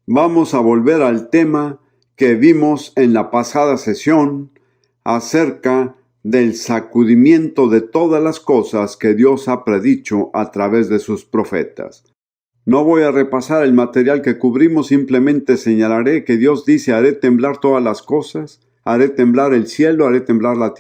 Vamos a volver al tema que vimos en la pasada sesión acerca del sacudimiento de todas las cosas que Dios ha predicho a través de sus profetas. No voy a repasar el material que cubrimos, simplemente señalaré que Dios dice: haré temblar todas las cosas, haré temblar el cielo, haré temblar la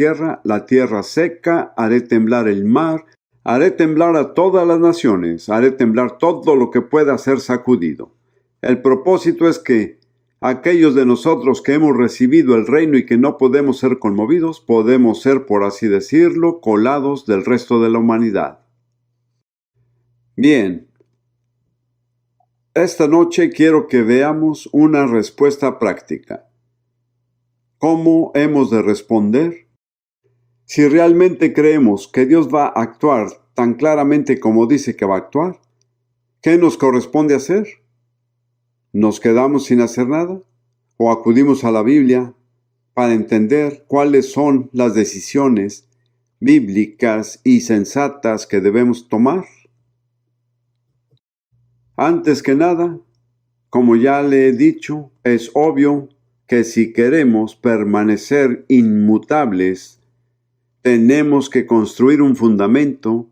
tierra seca, haré temblar el mar, haré temblar a todas las naciones, haré temblar todo lo que pueda ser sacudido. El propósito es que aquellos de nosotros que hemos recibido el reino y que no podemos ser conmovidos, podemos ser, por así decirlo, colados del resto de la humanidad. Bien, esta noche quiero que veamos una respuesta práctica. ¿Cómo hemos de responder? Si realmente creemos que Dios va a actuar tan claramente como dice que va a actuar, ¿qué nos corresponde hacer? ¿Nos quedamos sin hacer nada? ¿O acudimos a la Biblia para entender cuáles son las decisiones bíblicas y sensatas que debemos tomar? Antes que nada, como ya le he dicho, es obvio que si queremos permanecer inmutables, tenemos que construir un fundamento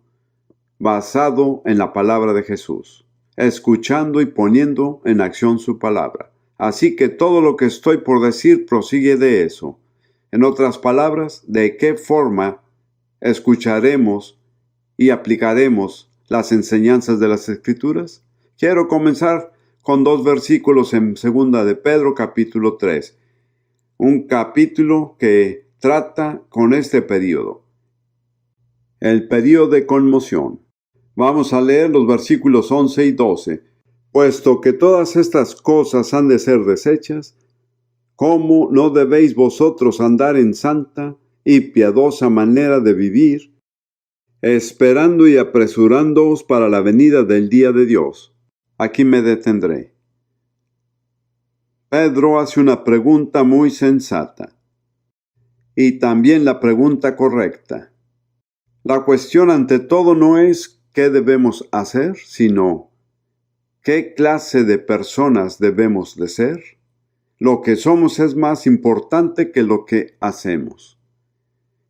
basado en la palabra de Jesús, escuchando y poniendo en acción su palabra. Así que todo lo que estoy por decir prosigue de eso. En otras palabras, ¿de qué forma escucharemos y aplicaremos las enseñanzas de las Escrituras? Quiero comenzar con 2 versículos en 2 de Pedro, capítulo 3. Un capítulo que trata con este periodo, el periodo de conmoción. Vamos a leer los versículos 11 y 12. Puesto que todas estas cosas han de ser deshechas, ¿cómo no debéis vosotros andar en santa y piadosa manera de vivir, esperando y apresurándoos para la venida del día de Dios? Aquí me detendré. Pedro hace una pregunta muy sensata y también la pregunta correcta. La cuestión ante todo no es qué debemos hacer, sino qué clase de personas debemos de ser. Lo que somos es más importante que lo que hacemos.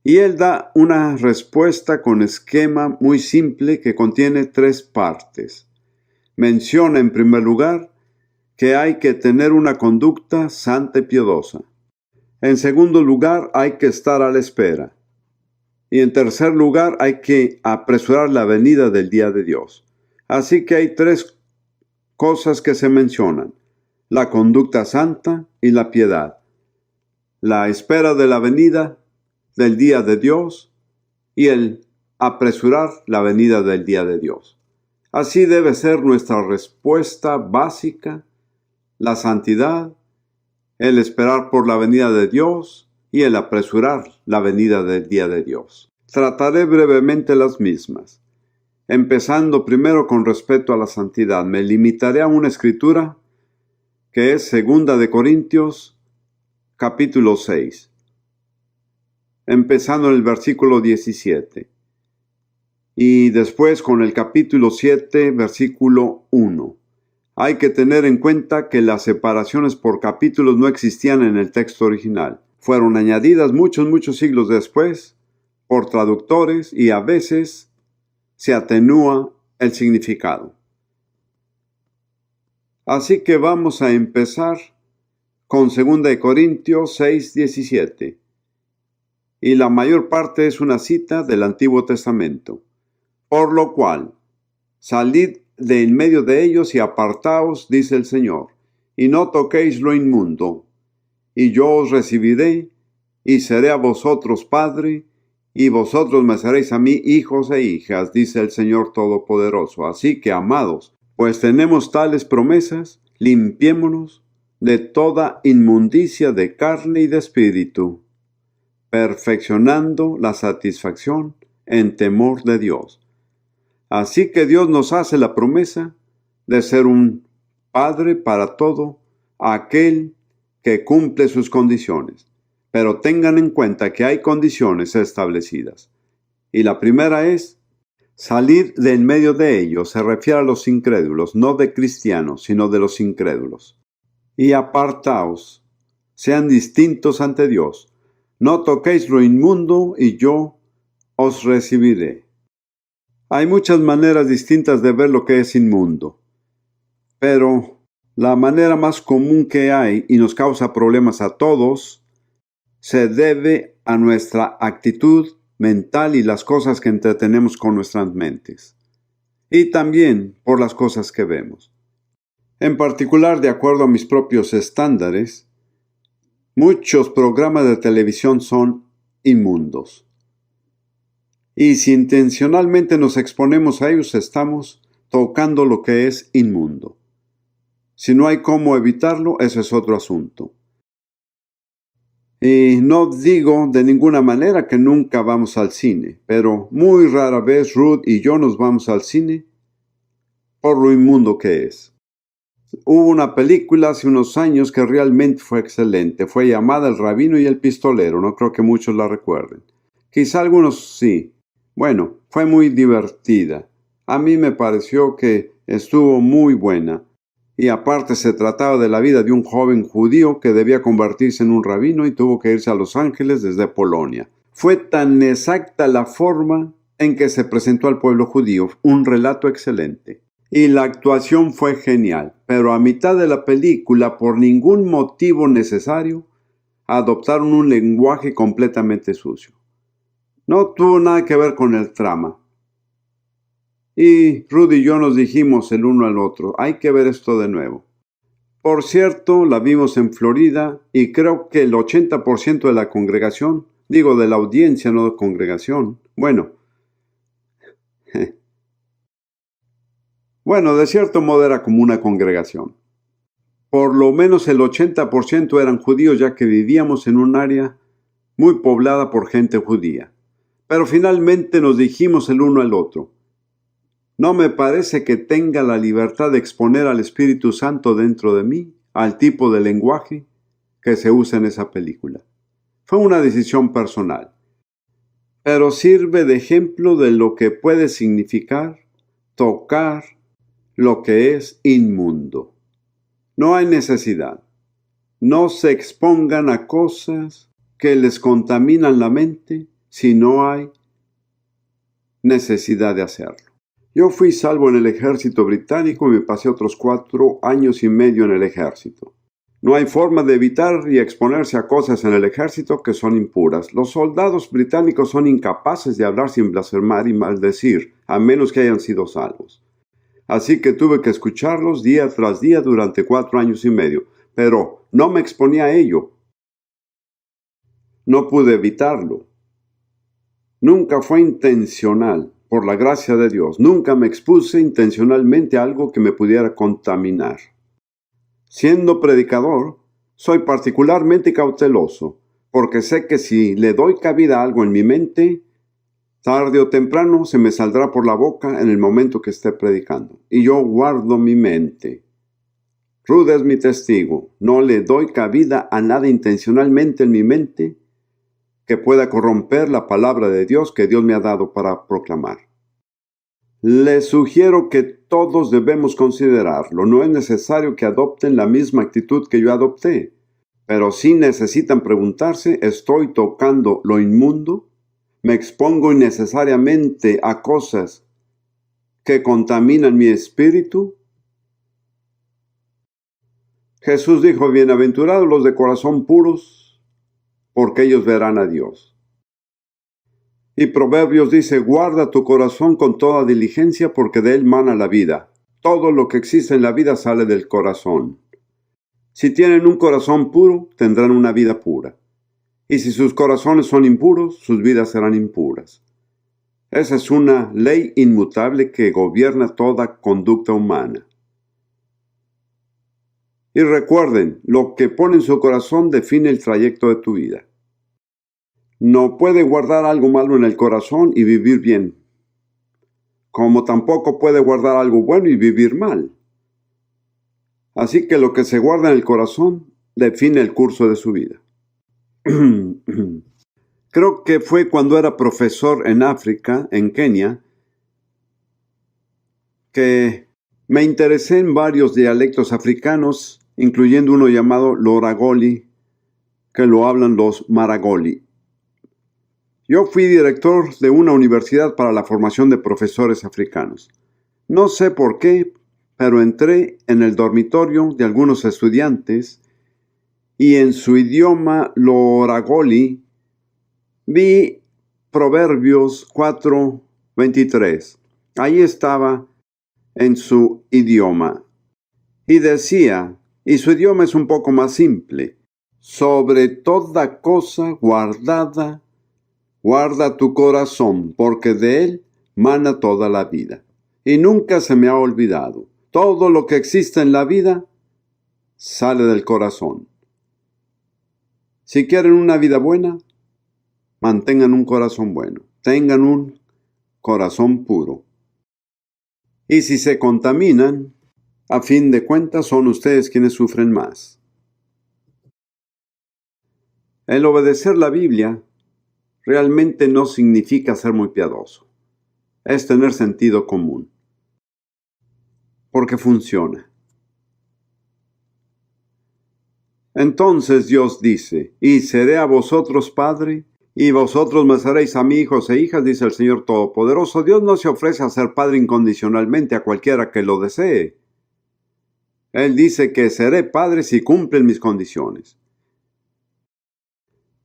Y él da una respuesta con esquema muy simple que contiene 3 partes. Menciona en primer lugar que hay que tener una conducta santa y piadosa. En segundo lugar, hay que estar a la espera. Y en tercer lugar, hay que apresurar la venida del día de Dios. Así que hay 3 cosas que se mencionan: la conducta santa y la piedad, la espera de la venida del día de Dios y el apresurar la venida del día de Dios. Así debe ser nuestra respuesta básica: la santidad, el esperar por la venida de Dios y el apresurar la venida del día de Dios. Trataré brevemente las mismas. Empezando primero con respecto a la santidad, me limitaré a una escritura que es 2 de Corintios, capítulo 6, empezando en el versículo 17, y después con el capítulo 7, versículo 1. Hay que tener en cuenta que las separaciones por capítulos no existían en el texto original. Fueron añadidas muchos siglos después por traductores y a veces se atenúa el significado. Así que vamos a empezar con 2 de Corintios 6, 17. Y la mayor parte es una cita del Antiguo Testamento. Por lo cual, salid de en medio de ellos y apartaos, dice el Señor, y no toquéis lo inmundo, y yo os recibiré, y seré a vosotros padre, y vosotros me seréis a mí hijos e hijas, dice el Señor Todopoderoso. Así que, amados, pues tenemos tales promesas, limpiémonos de toda inmundicia de carne y de espíritu, perfeccionando la satisfacción en temor de Dios. Así que Dios nos hace la promesa de ser un Padre para todo aquel que cumple sus condiciones. Pero tengan en cuenta que hay condiciones establecidas. Y la primera es salir de en medio de ellos. Se refiere a los incrédulos, no de cristianos, sino de los incrédulos. y apartaos, sean distintos ante Dios. No toquéis lo inmundo y yo os recibiré. Hay muchas maneras distintas de ver lo que es inmundo, pero la manera más común que hay y nos causa problemas a todos se debe a nuestra actitud mental y las cosas que entretenemos con nuestras mentes, y también por las cosas que vemos. En particular, de acuerdo a mis propios estándares, muchos programas de televisión son inmundos. Y si intencionalmente nos exponemos a ellos, estamos tocando lo que es inmundo. Si no hay cómo evitarlo, eso es otro asunto. Y no digo de ninguna manera que nunca vamos al cine, pero muy rara vez Ruth y yo nos vamos al cine por lo inmundo que es. Hubo una película hace unos años que realmente fue excelente. Fue llamada El Rabino y el Pistolero. No creo que muchos la recuerden. Quizá algunos sí. Bueno, fue muy divertida. A mí me pareció que estuvo muy buena. Y aparte se trataba de la vida de un joven judío que debía convertirse en un rabino y tuvo que irse a Los Ángeles desde Polonia. Fue tan exacta la forma en que se presentó al pueblo judío. Un relato excelente. Y la actuación fue genial, pero a mitad de la película, por ningún motivo necesario, adoptaron un lenguaje completamente sucio. No tuvo nada que ver con el trama. Y Rudy y yo nos dijimos el uno al otro, hay que ver esto de nuevo. Por cierto, la vimos en Florida y creo que el 80% de la congregación, digo de la audiencia, no de congregación, Bueno, de cierto modo era como una congregación. Por lo menos el 80% eran judíos, ya que vivíamos en un área muy poblada por gente judía. Pero finalmente nos dijimos el uno al otro, no me parece que tenga la libertad de exponer al Espíritu Santo dentro de mí, al tipo de lenguaje que se usa en esa película. Fue una decisión personal, pero sirve de ejemplo de lo que puede significar tocar lo que es inmundo. No hay necesidad. No se expongan a cosas que les contaminan la mente si no hay necesidad de hacerlo. Yo fui salvo en el ejército británico y me pasé otros 4 años y medio en el ejército. No hay forma de evitar y exponerse a cosas en el ejército que son impuras. Los soldados británicos son incapaces de hablar sin blasfemar y maldecir, a menos que hayan sido salvos. Así que tuve que escucharlos día tras día durante 4 años y medio, pero no me exponía a ello. No pude evitarlo. Nunca fue intencional, por la gracia de Dios. Nunca me expuse intencionalmente a algo que me pudiera contaminar. Siendo predicador, soy particularmente cauteloso, porque sé que si le doy cabida a algo en mi mente, tarde o temprano se me saldrá por la boca en el momento que esté predicando. Y yo guardo mi mente. Ruth es mi testigo. No le doy cabida a nada intencionalmente en mi mente que pueda corromper la palabra de Dios que Dios me ha dado para proclamar. Les sugiero que todos debemos considerarlo. No es necesario que adopten la misma actitud que yo adopté, pero sí necesitan preguntarse, ¿estoy tocando lo inmundo? ¿Me expongo innecesariamente a cosas que contaminan mi espíritu? Jesús dijo, bienaventurados los de corazón puros, porque ellos verán a Dios. Y Proverbios dice, guarda tu corazón con toda diligencia, porque de él mana la vida. Todo lo que existe en la vida sale del corazón. Si tienen un corazón puro, tendrán una vida pura. Y si sus corazones son impuros, sus vidas serán impuras. Esa es una ley inmutable que gobierna toda conducta humana. Y recuerden, lo que pone en su corazón define el trayecto de tu vida. No puede guardar algo malo en el corazón y vivir bien, como tampoco puede guardar algo bueno y vivir mal. Así que lo que se guarda en el corazón define el curso de su vida. Creo que fue cuando era profesor en África, en Kenia, que me interesé en varios dialectos africanos incluyendo uno llamado Loragoli, que lo hablan los Maragoli. Yo fui director de una universidad para la formación de profesores africanos. No sé por qué, pero entré en el dormitorio de algunos estudiantes y en su idioma Loragoli vi Proverbios 4:23. Ahí estaba en su idioma. Y decía, y su idioma es un poco más simple, sobre toda cosa guardada, guarda tu corazón, porque de él mana toda la vida. Y nunca se me ha olvidado, todo lo que existe en la vida sale del corazón. Si quieren una vida buena, mantengan un corazón bueno, tengan un corazón puro. Y si se contaminan, a fin de cuentas son ustedes quienes sufren más. El obedecer la Biblia realmente no significa ser muy piadoso. Es tener sentido común. Porque funciona. Entonces Dios dice, y seré a vosotros padre, y vosotros me seréis a mí hijos e hijas, dice el Señor Todopoderoso. Dios no se ofrece a ser padre incondicionalmente a cualquiera que lo desee. Él dice que seré padre si cumplen mis condiciones.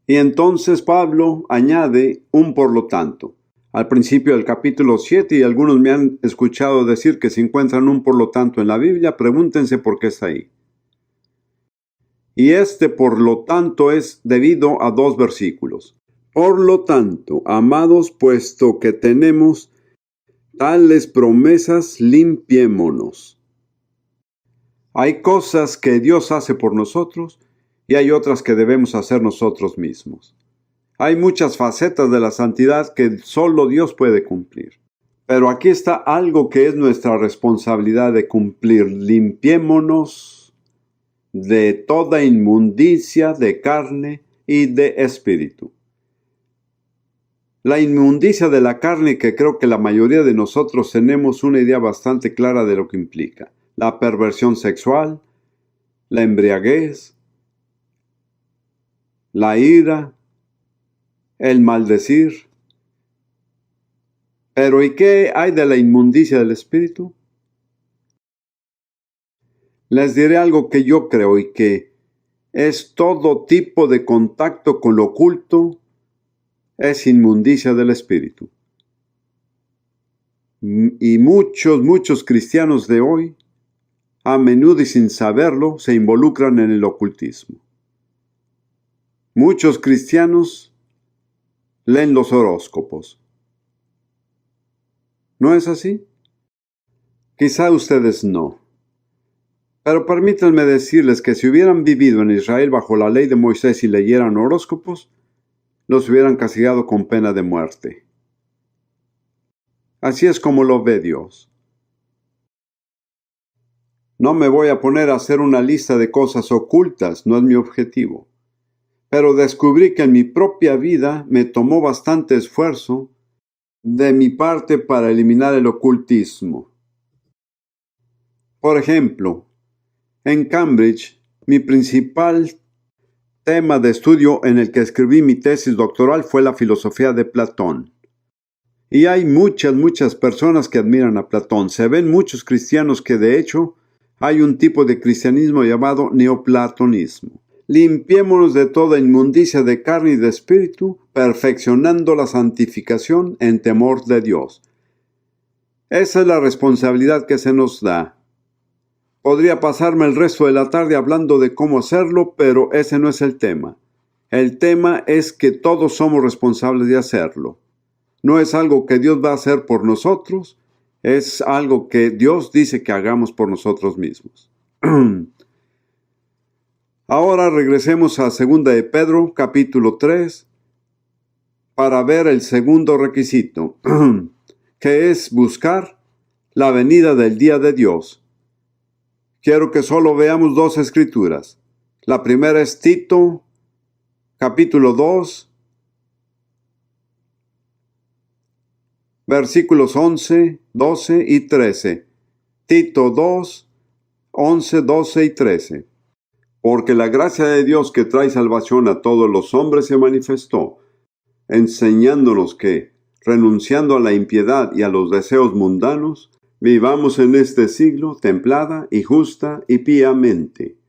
Y entonces Pablo añade un por lo tanto. Al principio del capítulo 7, y algunos me han escuchado decir que si encuentran un por lo tanto en la Biblia, pregúntense por qué está ahí. Y este por lo tanto es debido a 2 versículos. Por lo tanto, amados, puesto que tenemos tales promesas, limpiémonos. Hay cosas que Dios hace por nosotros y hay otras que debemos hacer nosotros mismos. Hay muchas facetas de la santidad que solo Dios puede cumplir. Pero aquí está algo que es nuestra responsabilidad de cumplir. Limpiémonos de toda inmundicia de carne y de espíritu. La inmundicia de la carne, que creo que la mayoría de nosotros tenemos una idea bastante clara de lo que implica. La perversión sexual, la embriaguez, la ira, el maldecir. Pero ¿y qué hay de la inmundicia del espíritu? Les diré algo que yo creo y que es todo tipo de contacto con lo oculto, es inmundicia del espíritu. Y muchos cristianos de hoy, a menudo y sin saberlo, se involucran en el ocultismo. Muchos cristianos leen los horóscopos. ¿No es así? Quizá ustedes no. Pero permítanme decirles que si hubieran vivido en Israel bajo la ley de Moisés y leyeran horóscopos, los hubieran castigado con pena de muerte. Así es como lo ve Dios. No me voy a poner a hacer una lista de cosas ocultas, no es mi objetivo. Pero descubrí que en mi propia vida me tomó bastante esfuerzo de mi parte para eliminar el ocultismo. Por ejemplo, en Cambridge, mi principal tema de estudio en el que escribí mi tesis doctoral fue la filosofía de Platón. Y hay muchas personas que admiran a Platón. Se ven muchos cristianos que de hecho hay un tipo de cristianismo llamado neoplatonismo. Limpiémonos de toda inmundicia de carne y de espíritu, perfeccionando la santificación en temor de Dios. Esa es la responsabilidad que se nos da. Podría pasarme el resto de la tarde hablando de cómo hacerlo, pero ese no es el tema. El tema es que todos somos responsables de hacerlo. No es algo que Dios va a hacer por nosotros, es algo que Dios dice que hagamos por nosotros mismos. Ahora regresemos a 2 de Pedro, capítulo 3, para ver el segundo requisito, que es buscar la venida del día de Dios. Quiero que solo veamos 2 escrituras. La primera es Tito, capítulo 2, versículos 11, 12 y 13. Tito 2, 11, 12 y 13. Porque la gracia de Dios que trae salvación a todos los hombres se manifestó, enseñándonos que, renunciando a la impiedad y a los deseos mundanos, vivamos en este siglo templada y justa y piamente,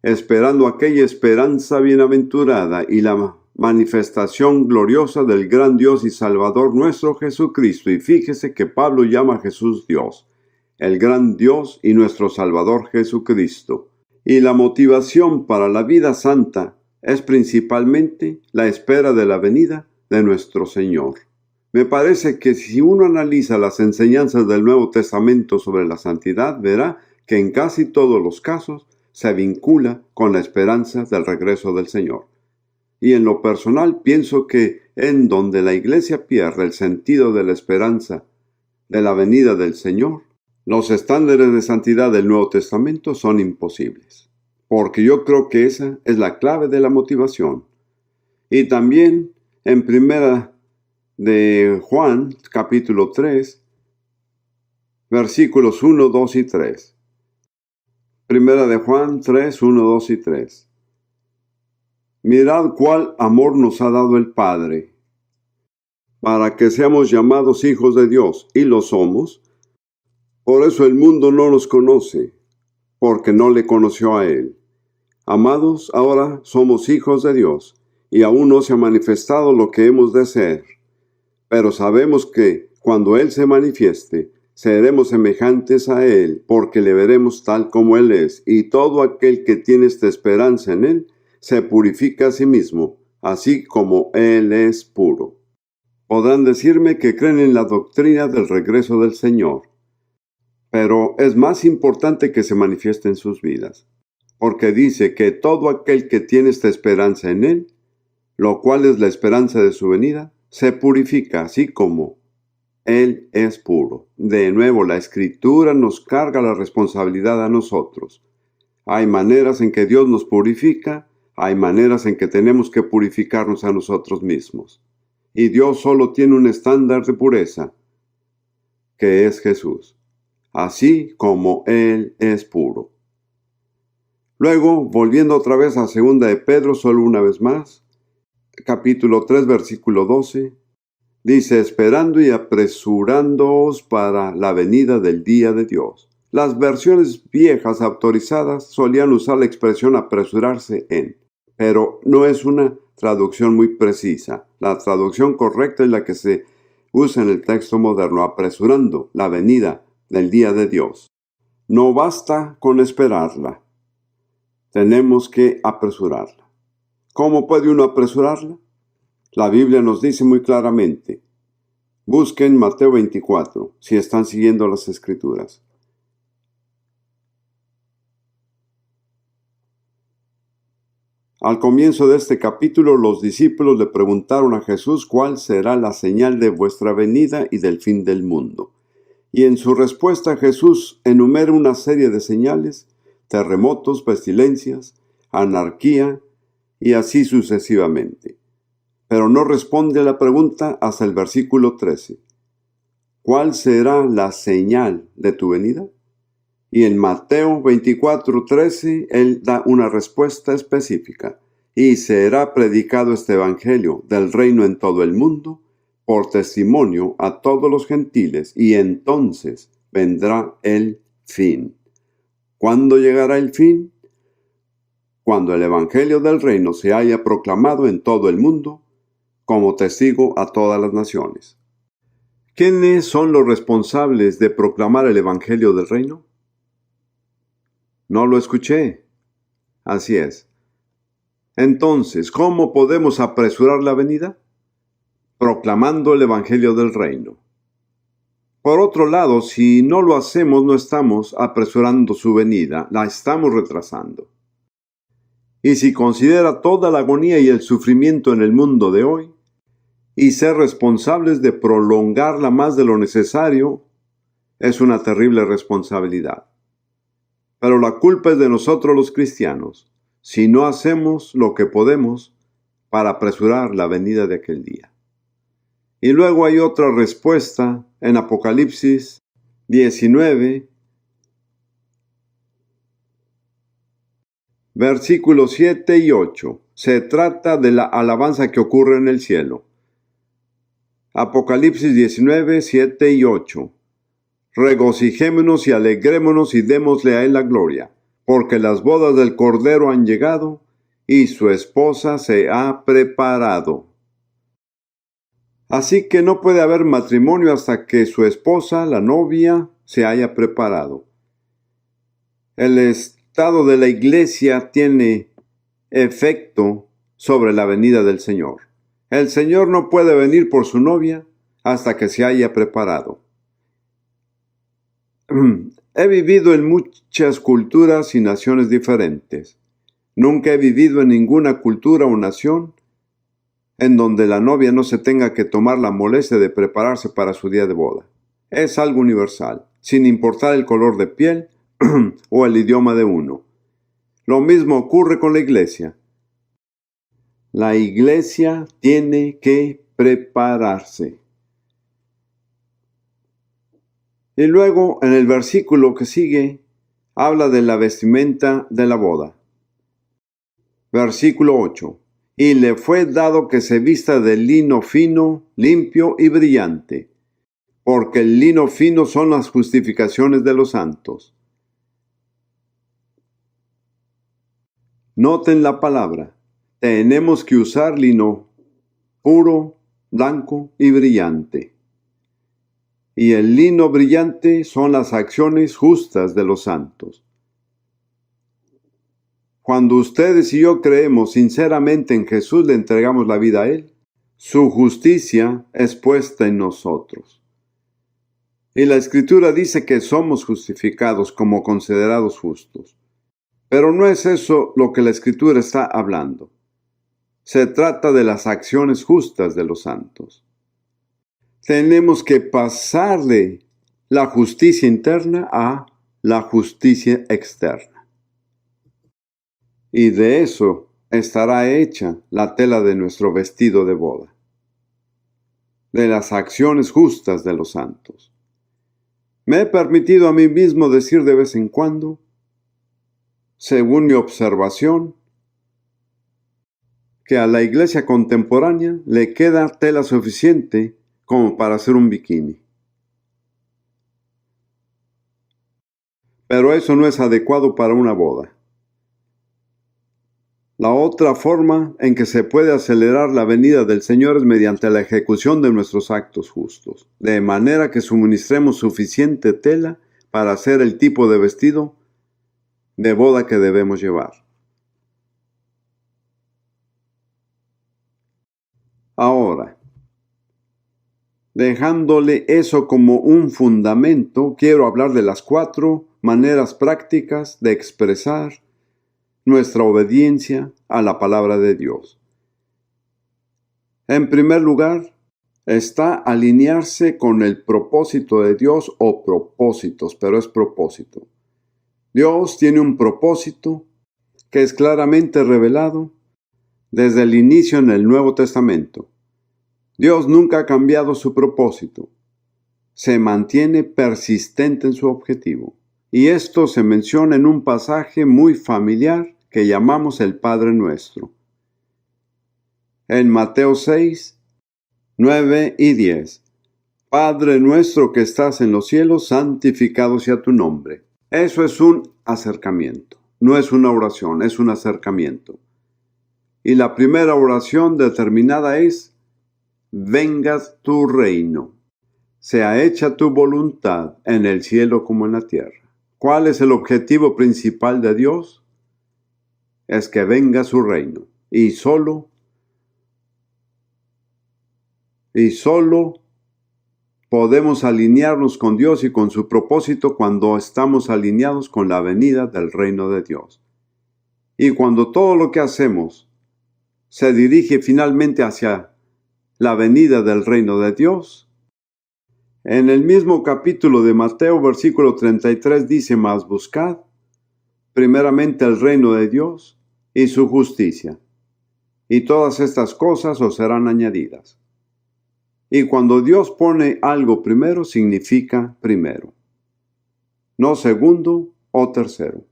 esperando aquella esperanza bienaventurada y la manifestación gloriosa del gran Dios y Salvador nuestro Jesucristo. Y fíjese que Pablo llama a Jesús Dios, el gran Dios y nuestro Salvador Jesucristo. Y la motivación para la vida santa es principalmente la espera de la venida de nuestro Señor. Me parece que si uno analiza las enseñanzas del Nuevo Testamento sobre la santidad, verá que en casi todos los casos se vincula con la esperanza del regreso del Señor. Y en lo personal pienso que en donde la Iglesia pierde el sentido de la esperanza de la venida del Señor, los estándares de santidad del Nuevo Testamento son imposibles, porque yo creo que esa es la clave de la motivación. Y también en Primera de Juan, capítulo 3, versículos 1, 2 y 3. Primera de Juan 3, 1, 2 y 3. Mirad cuál amor nos ha dado el Padre, para que seamos llamados hijos de Dios, y lo somos. Por eso el mundo no nos conoce, porque no le conoció a Él. Amados, ahora somos hijos de Dios, y aún no se ha manifestado lo que hemos de ser. Pero sabemos que, cuando Él se manifieste, seremos semejantes a Él, porque le veremos tal como Él es, y todo aquel que tiene esta esperanza en Él, se purifica a sí mismo, así como Él es puro. Podrán decirme que creen en la doctrina del regreso del Señor, pero es más importante que se manifieste en sus vidas, porque dice que todo aquel que tiene esta esperanza en Él, lo cual es la esperanza de su venida, se purifica así como Él es puro. De nuevo, la Escritura nos carga la responsabilidad a nosotros. Hay maneras en que Dios nos purifica, hay maneras en que tenemos que purificarnos a nosotros mismos. Y Dios solo tiene un estándar de pureza, que es Jesús, así como Él es puro. Luego, volviendo otra vez a 2 de Pedro, solo una vez más, capítulo 3, versículo 12, dice, esperando y apresurándoos para la venida del día de Dios. Las versiones viejas autorizadas solían usar la expresión apresurarse en, pero no es una traducción muy precisa. La traducción correcta es la que se usa en el texto moderno, apresurando la venida del día de Dios. No basta con esperarla, tenemos que apresurarla. ¿Cómo puede uno apresurarla? La Biblia nos dice muy claramente. Busquen Mateo 24, si están siguiendo las Escrituras. Al comienzo de este capítulo, los discípulos le preguntaron a Jesús cuál será la señal de vuestra venida y del fin del mundo. Y en su respuesta Jesús enumera una serie de señales, terremotos, pestilencias, anarquía y así sucesivamente. Pero no responde a la pregunta hasta el versículo 13. ¿Cuál será la señal de tu venida? Y en Mateo 24:13, Él da una respuesta específica. Y será predicado este evangelio del reino en todo el mundo, por testimonio a todos los gentiles, y entonces vendrá el fin. ¿Cuándo llegará el fin? Cuando el evangelio del reino se haya proclamado en todo el mundo, como testigo a todas las naciones. ¿Quiénes son los responsables de proclamar el evangelio del reino? No lo escuché. Así es. Entonces, ¿cómo podemos apresurar la venida? Proclamando el evangelio del reino. Por otro lado, si no lo hacemos, no estamos apresurando su venida, la estamos retrasando. Y si considera toda la agonía y el sufrimiento en el mundo de hoy, y ser responsables de prolongarla más de lo necesario, es una terrible responsabilidad. Pero la culpa es de nosotros los cristianos, si no hacemos lo que podemos para apresurar la venida de aquel día. Y luego hay otra respuesta en Apocalipsis 19, Versículos 7 y 8. Se trata de la alabanza que ocurre en el cielo. Apocalipsis 19, 7 y 8. Regocijémonos y alegrémonos y démosle a él la gloria, porque las bodas del Cordero han llegado y su esposa se ha preparado. Así que no puede haber matrimonio hasta que su esposa, la novia, se haya preparado. El estado de la iglesia tiene efecto sobre la venida del Señor. El Señor no puede venir por su novia hasta que se haya preparado. He vivido en muchas culturas y naciones diferentes. Nunca he vivido en ninguna cultura o nación en donde la novia no se tenga que tomar la molestia de prepararse para su día de boda. Es algo universal, sin importar el color de piel o el idioma de uno. Lo mismo ocurre con la iglesia. La iglesia tiene que prepararse. Y luego, en el versículo que sigue, habla de la vestimenta de la boda. Versículo 8. Y le fue dado que se vista de lino fino, limpio y brillante, porque el lino fino son las justificaciones de los santos. Noten la palabra. Tenemos que usar lino puro, blanco y brillante. Y el lino brillante son las acciones justas de los santos. Cuando ustedes y yo creemos sinceramente en Jesús, le entregamos la vida a Él, su justicia es puesta en nosotros. Y la Escritura dice que somos justificados como considerados justos. Pero no es eso lo que la Escritura está hablando. Se trata de las acciones justas de los santos. Tenemos que pasar de la justicia interna a la justicia externa. Y de eso estará hecha la tela de nuestro vestido de boda, de las acciones justas de los santos. Me he permitido a mí mismo decir de vez en cuando, según mi observación, que a la iglesia contemporánea le queda tela suficiente como para hacer un bikini. Pero eso no es adecuado para una boda. La otra forma en que se puede acelerar la venida del Señor es mediante la ejecución de nuestros actos justos, de manera que suministremos suficiente tela para hacer el tipo de vestido de boda que debemos llevar. Ahora, dejándole eso como un fundamento, quiero hablar de las 4 maneras prácticas de expresar nuestra obediencia a la palabra de Dios. En primer lugar, está alinearse con el propósito de Dios o propósitos, pero es propósito. Dios tiene un propósito que es claramente revelado desde el inicio en el Nuevo Testamento. Dios nunca ha cambiado su propósito. Se mantiene persistente en su objetivo. Y esto se menciona en un pasaje muy familiar que llamamos el Padre Nuestro. En Mateo 6, 9 y 10. Padre nuestro que estás en los cielos, santificado sea tu nombre. Eso es un acercamiento. No es una oración, es un acercamiento. Y la primera oración determinada es: venga tu reino. Sea hecha tu voluntad en el cielo como en la tierra. ¿Cuál es el objetivo principal de Dios? Es que venga su reino. Y solo podemos alinearnos con Dios y con su propósito cuando estamos alineados con la venida del reino de Dios. Y cuando todo lo que hacemos se dirige finalmente hacia la venida del reino de Dios. En el mismo capítulo de Mateo, versículo 33, dice: mas buscad primeramente el reino de Dios y su justicia, y todas estas cosas os serán añadidas. Y cuando Dios pone algo primero, significa primero, no segundo o tercero.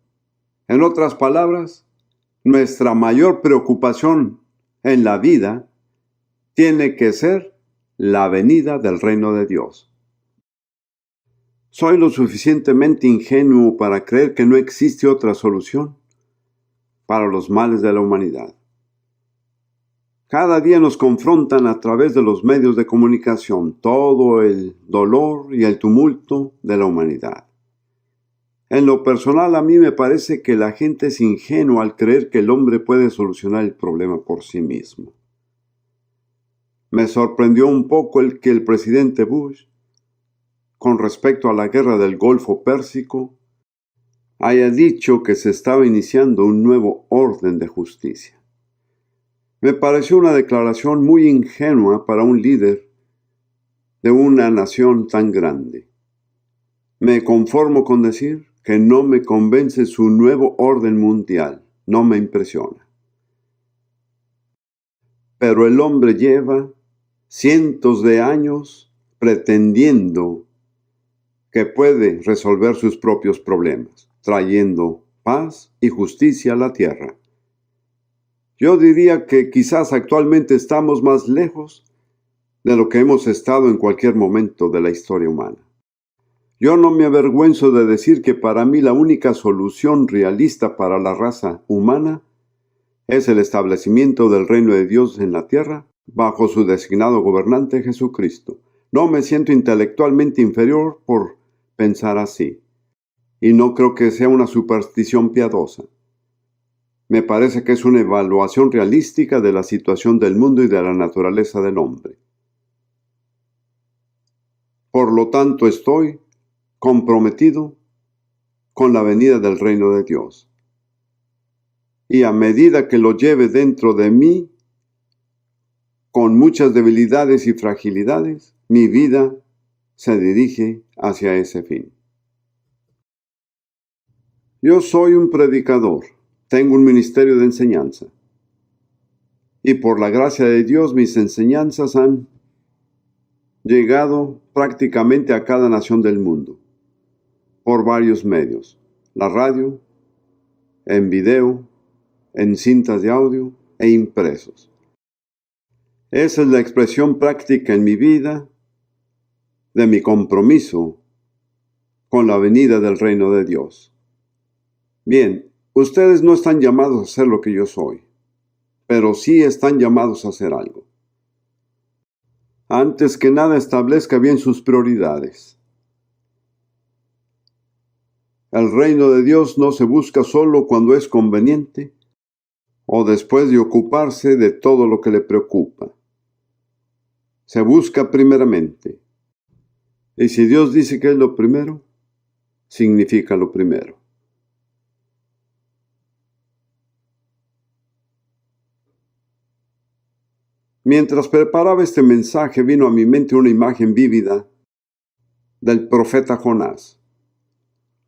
En otras palabras, Nuestra mayor preocupación en la vida tiene que ser la venida del reino de Dios. Soy lo suficientemente ingenuo para creer que no existe otra solución para los males de la humanidad. Cada día nos confrontan a través de los medios de comunicación todo el dolor y el tumulto de la humanidad. En lo personal, a mí me parece que la gente es ingenua al creer que el hombre puede solucionar el problema por sí mismo. Me sorprendió un poco el que el presidente Bush, con respecto a la guerra del Golfo Pérsico, haya dicho que se estaba iniciando un nuevo orden de justicia. Me pareció una declaración muy ingenua para un líder de una nación tan grande. Me conformo con decir que no me convence su nuevo orden mundial, no me impresiona. Pero el hombre lleva cientos de años pretendiendo que puede resolver sus propios problemas, trayendo paz y justicia a la tierra. Yo diría que quizás actualmente estamos más lejos de lo que hemos estado en cualquier momento de la historia humana. Yo no me avergüenzo de decir que para mí la única solución realista para la raza humana es el establecimiento del reino de Dios en la tierra bajo su designado gobernante Jesucristo. No me siento intelectualmente inferior por pensar así, y no creo que sea una superstición piadosa. Me parece que es una evaluación realística de la situación del mundo y de la naturaleza del hombre. Por lo tanto, estoy comprometido con la venida del reino de Dios. Y a medida que lo lleve dentro de mí, con muchas debilidades y fragilidades, mi vida se dirige hacia ese fin. Yo soy un predicador, tengo un ministerio de enseñanza. Y por la gracia de Dios, mis enseñanzas han llegado prácticamente a cada nación del mundo, por varios medios: la radio, en video, en cintas de audio e impresos. Esa es la expresión práctica en mi vida de mi compromiso con la venida del reino de Dios. Bien, ustedes no están llamados a ser lo que yo soy, pero sí están llamados a hacer algo. Antes que nada, establezca bien sus prioridades. El reino de Dios no se busca solo cuando es conveniente o después de ocuparse de todo lo que le preocupa. Se busca primeramente. Y si Dios dice que es lo primero, significa lo primero. Mientras preparaba este mensaje, vino a mi mente una imagen vívida del profeta Jonás.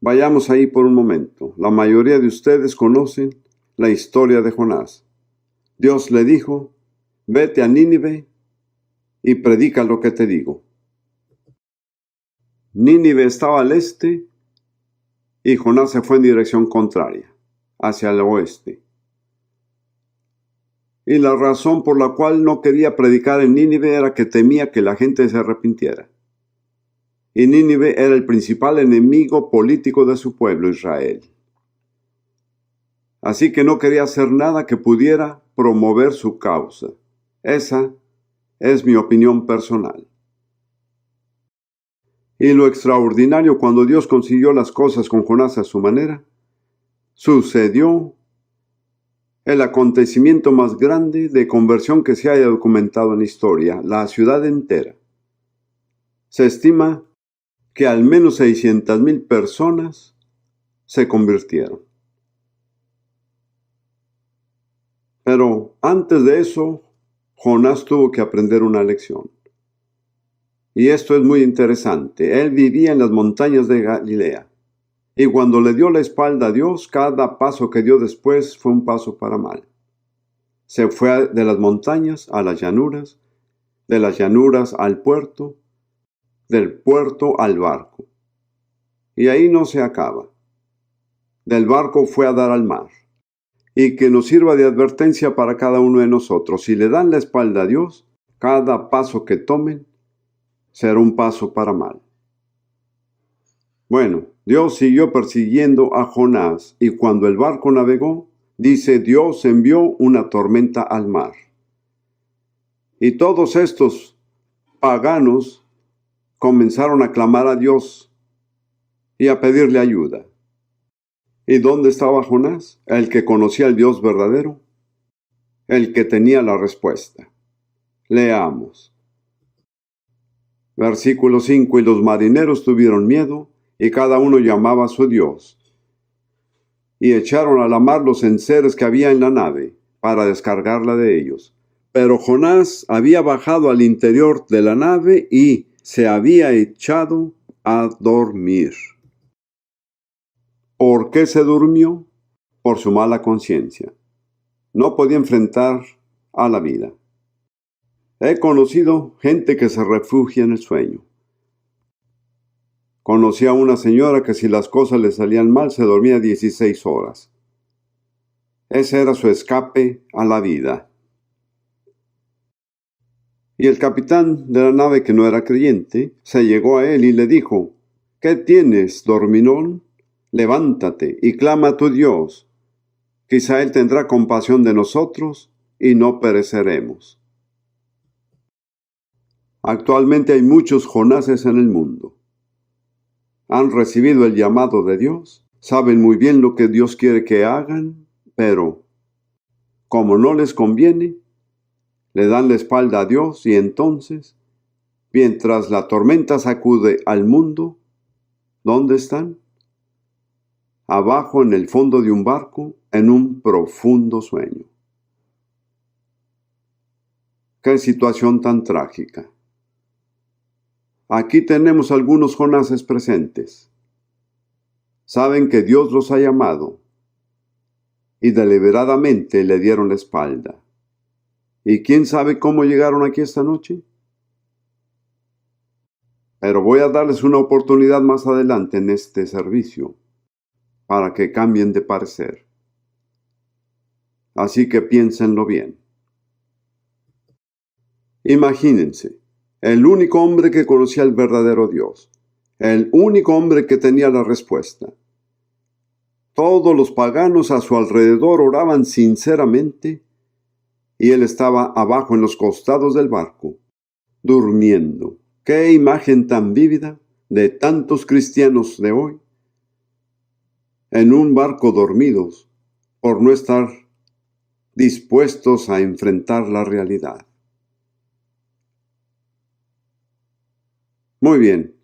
Vayamos ahí por un momento. La mayoría de ustedes conocen la historia de Jonás. Dios le dijo: vete a Nínive y predica lo que te digo. Nínive estaba al este y Jonás se fue en dirección contraria, hacia el oeste. Y la razón por la cual no quería predicar en Nínive era que temía que la gente se arrepintiera. Y Nínive era el principal enemigo político de su pueblo, Israel. Así que no quería hacer nada que pudiera promover su causa. Esa es mi opinión personal. Y lo extraordinario, cuando Dios consiguió las cosas con Jonás a su manera, sucedió el acontecimiento más grande de conversión que se haya documentado en la historia: la ciudad entera. Se estima que al menos 600,000 personas se convirtieron. Pero antes de eso, Jonás tuvo que aprender una lección. Y esto es muy interesante. Él vivía en las montañas de Galilea. Y cuando le dio la espalda a Dios, cada paso que dio después fue un paso para mal. Se fue de las montañas a las llanuras, de las llanuras al puerto, del puerto al barco. Y ahí no se acaba. Del barco fue a dar al mar. y que nos sirva de advertencia para cada uno de nosotros. Si le dan la espalda a Dios, cada paso que tomen será un paso para mal. Bueno, Dios siguió persiguiendo a Jonás y cuando el barco navegó, dice, Dios envió una tormenta al mar. Y todos estos paganos comenzaron a clamar a Dios y a pedirle ayuda. ¿Y dónde estaba Jonás? El que conocía al Dios verdadero, el que tenía la respuesta. Leamos. Versículo 5. Y los marineros tuvieron miedo, y cada uno llamaba a su Dios. Y echaron a la mar los enseres que había en la nave, para descargarla de ellos. Pero Jonás había bajado al interior de la nave y se había echado a dormir. ¿Por qué se durmió? Por su mala conciencia. No podía enfrentar a la vida. He conocido gente que se refugia en el sueño. Conocí a una señora que si las cosas le salían mal se dormía 16 horas. Ese era su escape a la vida. Y el capitán de la nave, que no era creyente, se llegó a él y le dijo, ¿qué tienes, dormilón? Levántate y clama a tu Dios. Quizá Él tendrá compasión de nosotros y no pereceremos. Actualmente hay muchos Jonases en el mundo. Han recibido el llamado de Dios, saben muy bien lo que Dios quiere que hagan, pero como no les conviene, le dan la espalda a Dios y entonces, mientras la tormenta sacude al mundo, ¿dónde están? Abajo en el fondo de un barco, en un profundo sueño. ¡Qué situación tan trágica! Aquí tenemos algunos Jonases presentes. Saben que Dios los ha llamado y deliberadamente le dieron la espalda. ¿Y quién sabe cómo llegaron aquí esta noche? Pero voy a darles una oportunidad más adelante en este servicio para que cambien de parecer. Así que piénsenlo bien. Imagínense, el único hombre que conocía al verdadero Dios, el único hombre que tenía la respuesta. Todos los paganos a su alrededor oraban sinceramente y él estaba abajo en los costados del barco, durmiendo. ¡Qué imagen tan vívida de tantos cristianos de hoy! En un barco dormidos por no estar dispuestos a enfrentar la realidad. Muy bien,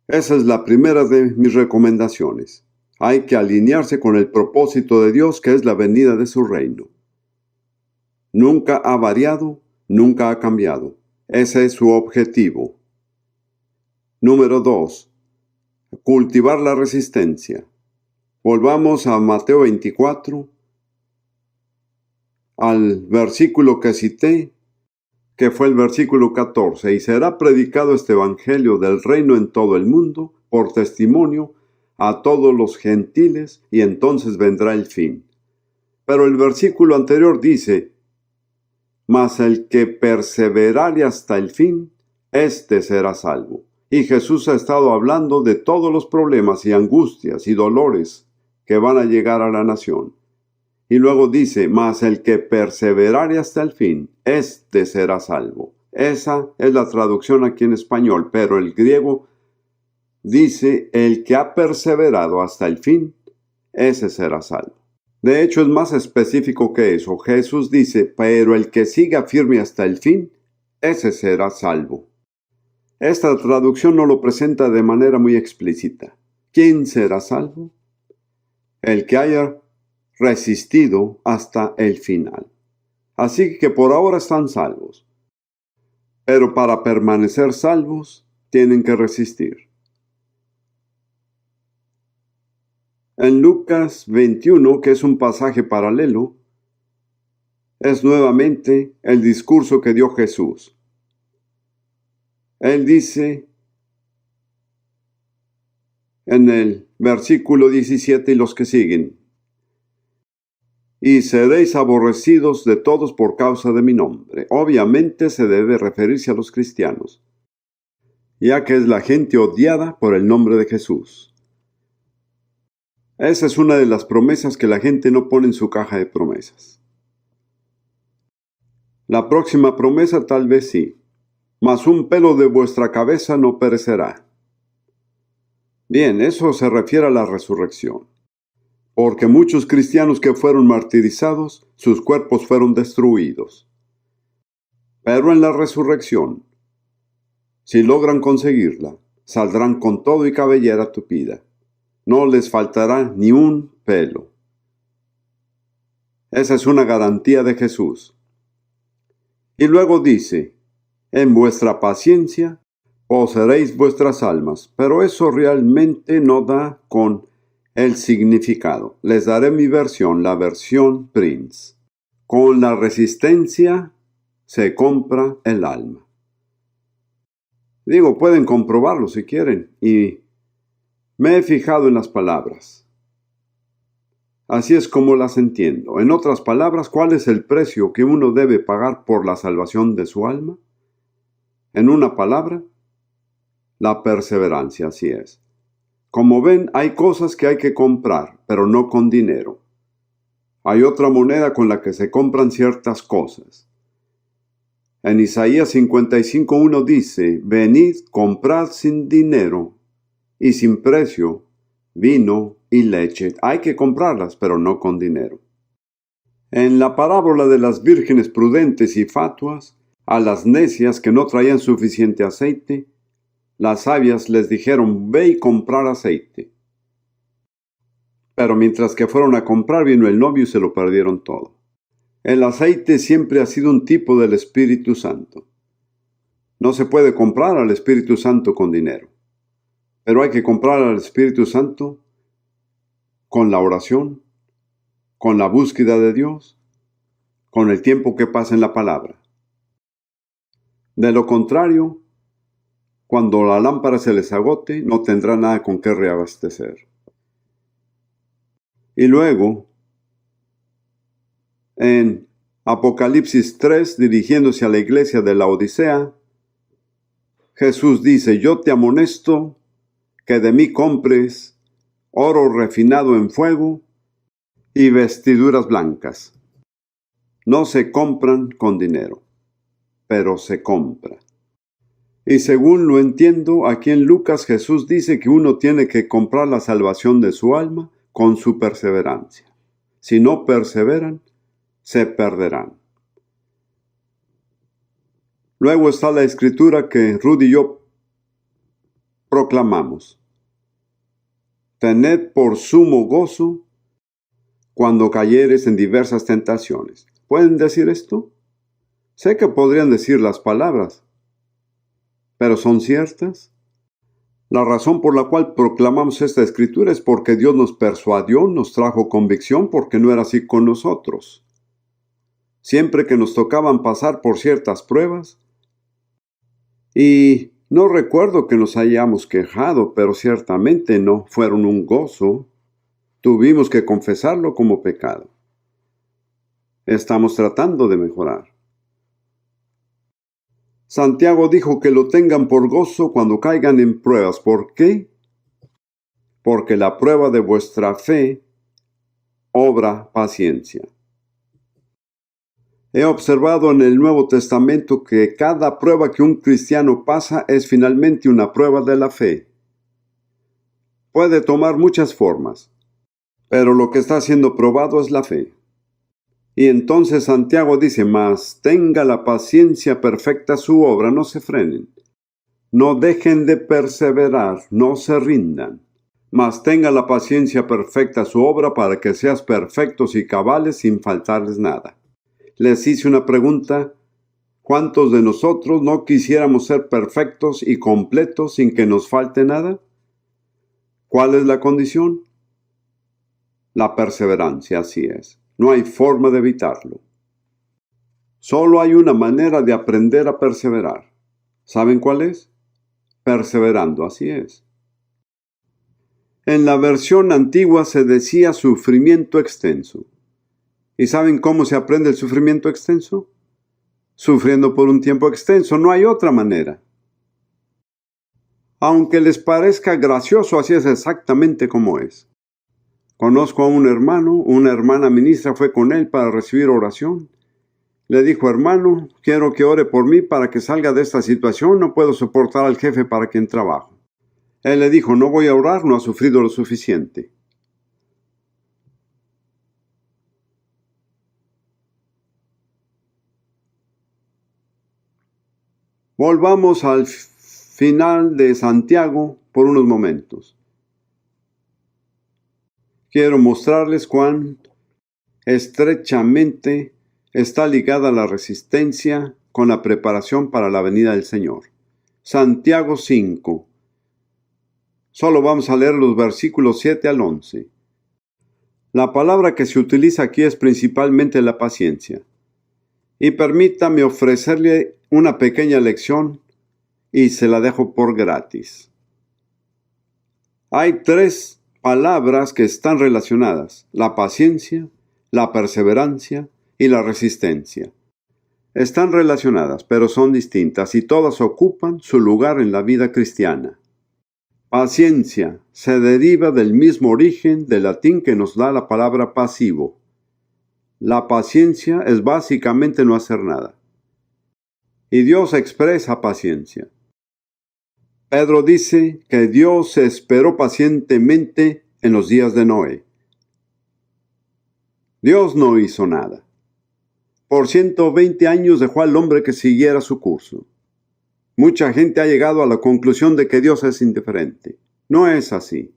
esa es la primera de mis recomendaciones. Hay que alinearse con el propósito de Dios, que es la venida de su reino. Nunca ha variado, nunca ha cambiado. Ese es su objetivo. Número 2. Cultivar la resistencia. Volvamos a Mateo 24, al versículo que cité, que fue el versículo 14. Y será predicado este evangelio del reino en todo el mundo, por testimonio a todos los gentiles, y entonces vendrá el fin. Pero el versículo anterior dice, mas el que perseverare hasta el fin, éste será salvo. Y Jesús ha estado hablando de todos los problemas y angustias y dolores que van a llegar a la nación. Y luego dice, mas el que perseverare hasta el fin, éste será salvo. Esa es la traducción aquí en español, pero el griego dice, el que ha perseverado hasta el fin, ese será salvo. De hecho, es más específico que eso. Jesús dice, pero el que siga firme hasta el fin, ese será salvo. Esta traducción no lo presenta de manera muy explícita. ¿Quién será salvo? El que haya resistido hasta el final. Así que por ahora están salvos. Pero para permanecer salvos, tienen que resistir. En Lucas 21, que es un pasaje paralelo, es nuevamente el discurso que dio Jesús. Él dice en el versículo 17 y los que siguen, y seréis aborrecidos de todos por causa de mi nombre. Obviamente se debe referirse a los cristianos, ya que es la gente odiada por el nombre de Jesús. Esa es una de las promesas que la gente no pone en su caja de promesas. La próxima promesa tal vez sí, mas un pelo de vuestra cabeza no perecerá. Bien, eso se refiere a la resurrección, porque muchos cristianos que fueron martirizados, sus cuerpos fueron destruidos. Pero en la resurrección, si logran conseguirla, saldrán con todo y cabellera tupida. No les faltará ni un pelo. Esa es una garantía de Jesús. Y luego dice, en vuestra paciencia poseeréis vuestras almas, pero eso realmente no da con el significado. Les daré mi versión, la versión Prince. Con la resistencia se compra el alma. Digo, pueden comprobarlo si quieren, y me he fijado en las palabras. Así es como las entiendo. En otras palabras, ¿cuál es el precio que uno debe pagar por la salvación de su alma? En una palabra, la perseverancia, así es. Como ven, hay cosas que hay que comprar, pero no con dinero. Hay otra moneda con la que se compran ciertas cosas. En Isaías 55:1 dice, venid, comprad sin dinero y sin precio vino y leche. Hay que comprarlas, pero no con dinero. En la parábola de las vírgenes prudentes y fatuas, a las necias que no traían suficiente aceite, las sabias les dijeron, ve y comprar aceite. Pero mientras que fueron a comprar, vino el novio y se lo perdieron todo. El aceite siempre ha sido un tipo del Espíritu Santo. No se puede comprar al Espíritu Santo con dinero, pero hay que comprar al Espíritu Santo con la oración, con la búsqueda de Dios, con el tiempo que pasa en la palabra. De lo contrario, cuando la lámpara se les agote, no tendrá nada con qué reabastecer. Y luego, en Apocalipsis 3, dirigiéndose a la iglesia de la Odisea, Jesús dice, yo te amonesto que de mí compres oro refinado en fuego y vestiduras blancas. No se compran con dinero, pero se compra. Y según lo entiendo, aquí en Lucas Jesús dice que uno tiene que comprar la salvación de su alma con su perseverancia. Si no perseveran, se perderán. Luego está la escritura que Rudy y yo proclamamos. Tened por sumo gozo cuando cayeres en diversas tentaciones. ¿Pueden decir esto? Sé que podrían decir las palabras, pero ¿son ciertas? La razón por la cual proclamamos esta escritura es porque Dios nos persuadió, nos trajo convicción, porque no era así con nosotros. Siempre que nos tocaban pasar por ciertas pruebas, y no recuerdo que nos hayamos quejado, pero ciertamente no fueron un gozo, tuvimos que confesarlo como pecado. Estamos tratando de mejorar. Santiago dijo que lo tengan por gozo cuando caigan en pruebas. ¿Por qué? Porque la prueba de vuestra fe obra paciencia. He observado en el Nuevo Testamento que cada prueba que un cristiano pasa es finalmente una prueba de la fe. Puede tomar muchas formas, pero lo que está siendo probado es la fe. Y entonces Santiago dice, mas tenga la paciencia perfecta su obra, no se frenen. No dejen de perseverar, no se rindan. Mas tenga la paciencia perfecta su obra para que seas perfectos y cabales sin faltarles nada. Les hice una pregunta, ¿cuántos de nosotros no quisiéramos ser perfectos y completos sin que nos falte nada? ¿Cuál es la condición? La perseverancia, así es. No hay forma de evitarlo. Solo hay una manera de aprender a perseverar. ¿Saben cuál es? Perseverando, así es. En la versión antigua se decía sufrimiento extenso. ¿Y saben cómo se aprende el sufrimiento extenso? Sufriendo por un tiempo extenso, no hay otra manera. Aunque les parezca gracioso, así es exactamente como es. Conozco a un hermano, una hermana ministra fue con él para recibir oración. Le dijo: hermano, quiero que ore por mí para que salga de esta situación, no puedo soportar al jefe para quien trabajo. Él le dijo: no voy a orar, no ha sufrido lo suficiente. Volvamos al final de Santiago por unos momentos. Quiero mostrarles cuán estrechamente está ligada la resistencia con la preparación para la venida del Señor. Santiago 5. Solo vamos a leer los versículos 7 al 11. La palabra que se utiliza aquí es principalmente la paciencia. Y permítame ofrecerle una pequeña lección y se la dejo por gratis. Hay 3 palabras que están relacionadas: la paciencia, la perseverancia y la resistencia. Están relacionadas, pero son distintas y todas ocupan su lugar en la vida cristiana. Paciencia se deriva del mismo origen del latín que nos da la palabra pasivo. La paciencia es básicamente no hacer nada. Y Dios expresa paciencia. Pedro dice que Dios se esperó pacientemente en los días de Noé. Dios no hizo nada. Por 120 años dejó al hombre que siguiera su curso. Mucha gente ha llegado a la conclusión de que Dios es indiferente. No es así.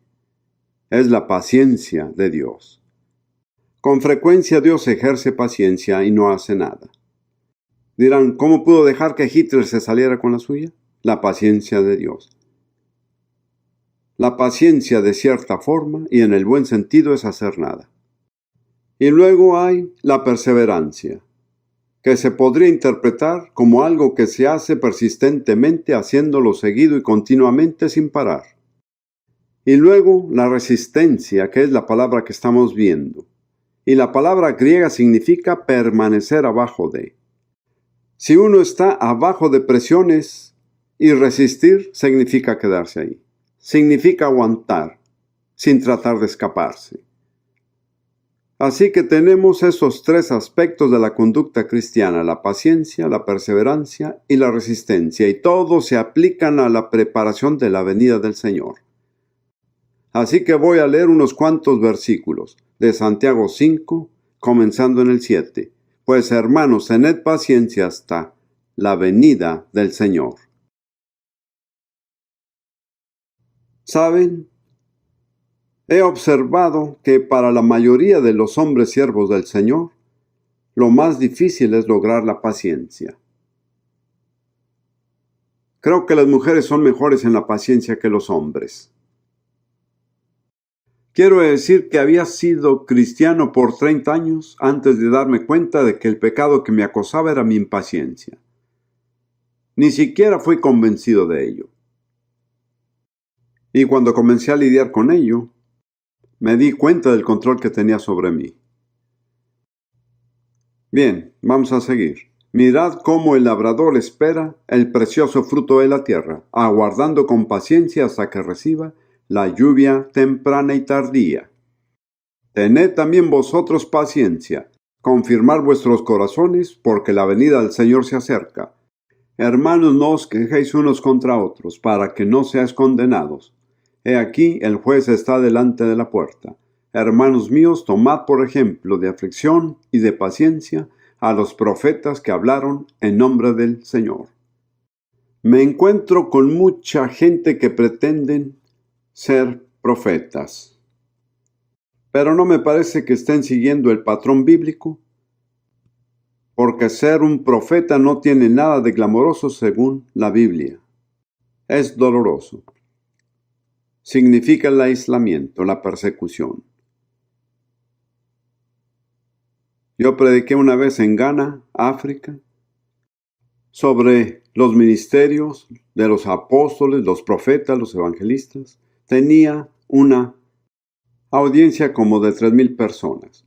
Es la paciencia de Dios. Con frecuencia Dios ejerce paciencia y no hace nada. Dirán: ¿cómo pudo dejar que Hitler se saliera con la suya? La paciencia de Dios. La paciencia, de cierta forma y en el buen sentido, es hacer nada. Y luego hay la perseverancia, que se podría interpretar como algo que se hace persistentemente, haciéndolo seguido y continuamente sin parar. Y luego la resistencia, que es la palabra que estamos viendo. Y la palabra griega significa permanecer abajo de. Si uno está abajo de presiones, y resistir significa quedarse ahí. Significa aguantar, sin tratar de escaparse. Así que tenemos esos 3 aspectos de la conducta cristiana: la paciencia, la perseverancia y la resistencia, y todos se aplican a la preparación de la venida del Señor. Así que voy a leer unos cuantos versículos de Santiago 5, comenzando en el 7. Pues hermanos, tened paciencia hasta la venida del Señor. ¿Saben? He observado que para la mayoría de los hombres siervos del Señor, lo más difícil es lograr la paciencia. Creo que las mujeres son mejores en la paciencia que los hombres. Quiero decir que había sido cristiano por 30 años antes de darme cuenta de que el pecado que me acosaba era mi impaciencia. Ni siquiera fui convencido de ello. Y cuando comencé a lidiar con ello, me di cuenta del control que tenía sobre mí. Bien, vamos a seguir. Mirad cómo el labrador espera el precioso fruto de la tierra, aguardando con paciencia hasta que reciba la lluvia temprana y tardía. Tened también vosotros paciencia, confirmad vuestros corazones, porque la venida del Señor se acerca. Hermanos, no os quejéis unos contra otros, para que no seáis condenados. He aquí, el juez está delante de la puerta. Hermanos míos, tomad por ejemplo de aflicción y de paciencia a los profetas que hablaron en nombre del Señor. Me encuentro con mucha gente que pretenden ser profetas, pero no me parece que estén siguiendo el patrón bíblico, porque ser un profeta no tiene nada de glamoroso según la Biblia. Es doloroso. Significa el aislamiento, la persecución. Yo prediqué una vez en Ghana, África, sobre los ministerios de los apóstoles, los profetas, los evangelistas. Tenía una audiencia como de 3,000 personas.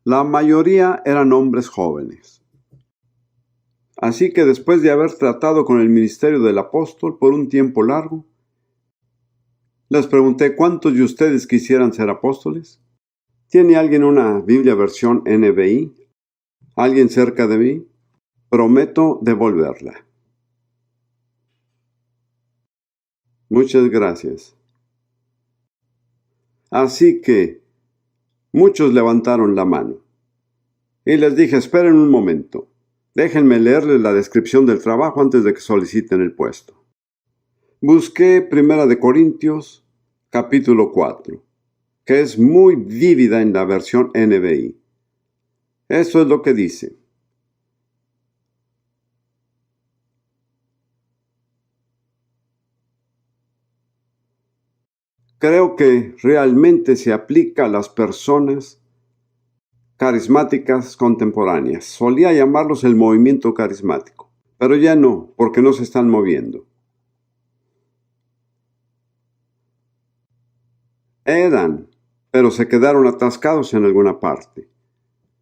La mayoría eran hombres jóvenes. Así que después de haber tratado con el ministerio del apóstol por un tiempo largo, les pregunté cuántos de ustedes quisieran ser apóstoles. ¿Tiene alguien una Biblia versión NBI? ¿Alguien cerca de mí? Prometo devolverla. Muchas gracias. Así que muchos levantaron la mano. Y les dije, esperen un momento. Déjenme leerles la descripción del trabajo antes de que soliciten el puesto. Busqué 1 de Corintios, capítulo 4, que es muy vívida en la versión NBI. Eso es lo que dice. Creo que realmente se aplica a las personas carismáticas contemporáneas. Solía llamarlos el movimiento carismático, pero ya no, porque no se están moviendo. Eran, pero se quedaron atascados en alguna parte.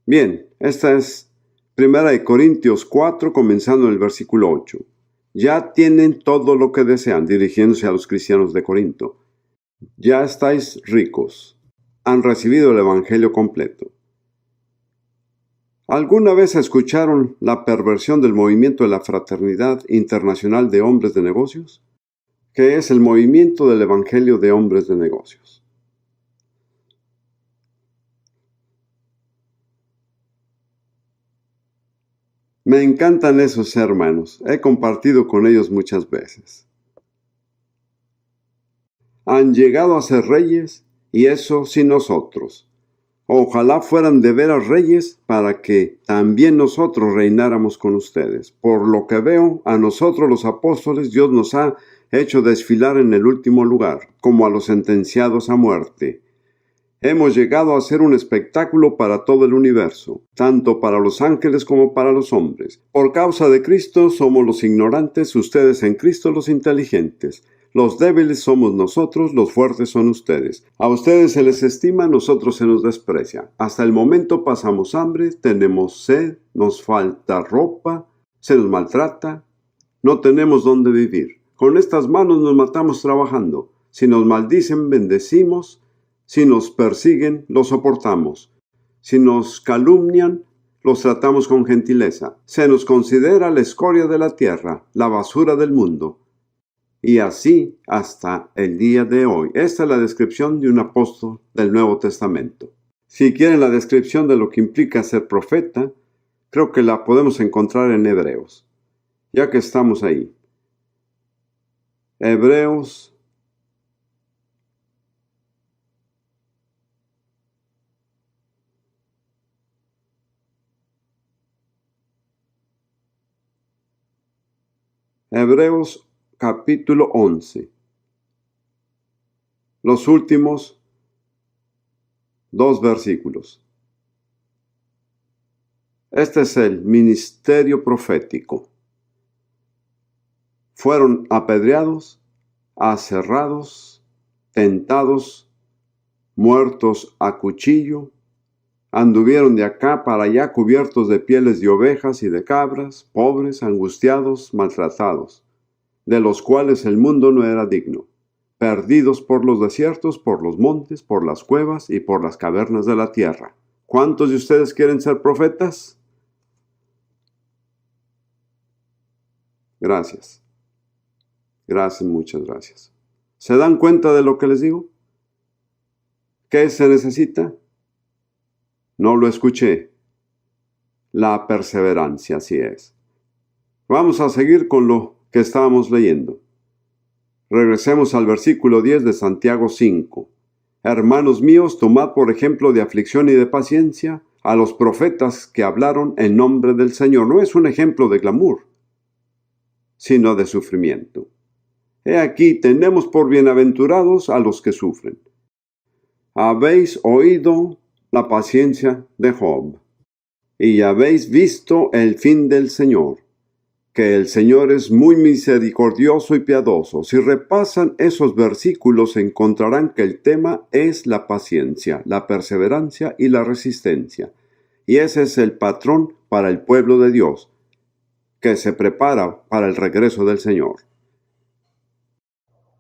Bien, esta es 1 de Corintios 4, comenzando en el versículo 8. Ya tienen todo lo que desean, dirigiéndose a los cristianos de Corinto. Ya estáis ricos. Han recibido el evangelio completo. ¿Alguna vez escucharon la perversión del movimiento de la Fraternidad Internacional de Hombres de Negocios? ¿Qué es el movimiento del Evangelio de Hombres de Negocios? Me encantan esos hermanos. He compartido con ellos muchas veces. Han llegado a ser reyes, y eso sin nosotros. Ojalá fueran de veras reyes para que también nosotros reináramos con ustedes. Por lo que veo, a nosotros los apóstoles Dios nos ha hecho desfilar en el último lugar, como a los sentenciados a muerte. Hemos llegado a ser un espectáculo para todo el universo, tanto para los ángeles como para los hombres. Por causa de Cristo somos los ignorantes, ustedes en Cristo los inteligentes. Los débiles somos nosotros, los fuertes son ustedes. A ustedes se les estima, a nosotros se nos desprecia. Hasta el momento pasamos hambre, tenemos sed, nos falta ropa, se nos maltrata, no tenemos dónde vivir. Con estas manos nos matamos trabajando. Si nos maldicen, bendecimos. Si nos persiguen, los soportamos. Si nos calumnian, los tratamos con gentileza. Se nos considera la escoria de la tierra, la basura del mundo. Y así hasta el día de hoy. Esta es la descripción de un apóstol del Nuevo Testamento. Si quieren la descripción de lo que implica ser profeta, creo que la podemos encontrar en Hebreos, ya que estamos ahí. Hebreos capítulo 11. Los últimos 2 versículos. Este es el ministerio profético. Fueron apedreados, aserrados, tentados, muertos a cuchillo, anduvieron de acá para allá cubiertos de pieles de ovejas y de cabras, pobres, angustiados, maltratados, de los cuales el mundo no era digno, perdidos por los desiertos, por los montes, por las cuevas y por las cavernas de la tierra. ¿Cuántos de ustedes quieren ser profetas? Gracias. Gracias, muchas gracias. ¿Se dan cuenta de lo que les digo? ¿Qué se necesita? No lo escuché. La perseverancia, así es. Vamos a seguir con lo que estábamos leyendo. Regresemos al versículo 10 de Santiago 5. Hermanos míos, tomad por ejemplo de aflicción y de paciencia a los profetas que hablaron en nombre del Señor. No es un ejemplo de glamour, sino de sufrimiento. He aquí, tenemos por bienaventurados a los que sufren. Habéis oído la paciencia de Job, y habéis visto el fin del Señor, que el Señor es muy misericordioso y piadoso. Si repasan esos versículos encontrarán que el tema es la paciencia, la perseverancia y la resistencia. y ese es el patrón para el pueblo de Dios, que se prepara para el regreso del Señor.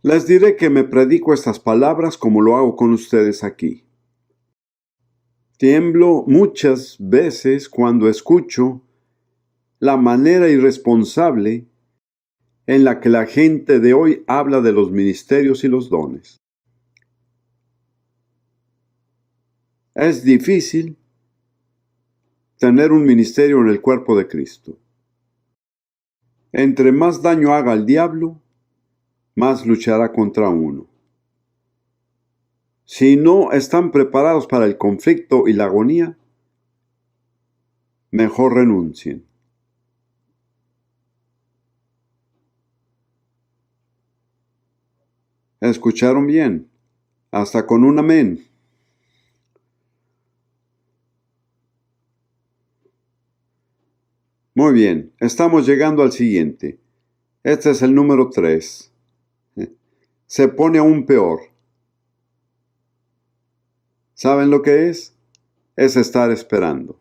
Les diré que me predico estas palabras como lo hago con ustedes aquí. Tiemblo muchas veces cuando escucho la manera irresponsable en la que la gente de hoy habla de los ministerios y los dones. Es difícil tener un ministerio en el cuerpo de Cristo. Entre más daño haga el diablo, más luchará contra uno. Si no están preparados para el conflicto y la agonía, mejor renuncien. ¿Escucharon bien? Hasta con un amén. Muy bien, estamos llegando al siguiente. Este es el número 3. Se pone aún peor. ¿Saben lo que es? Es estar esperando.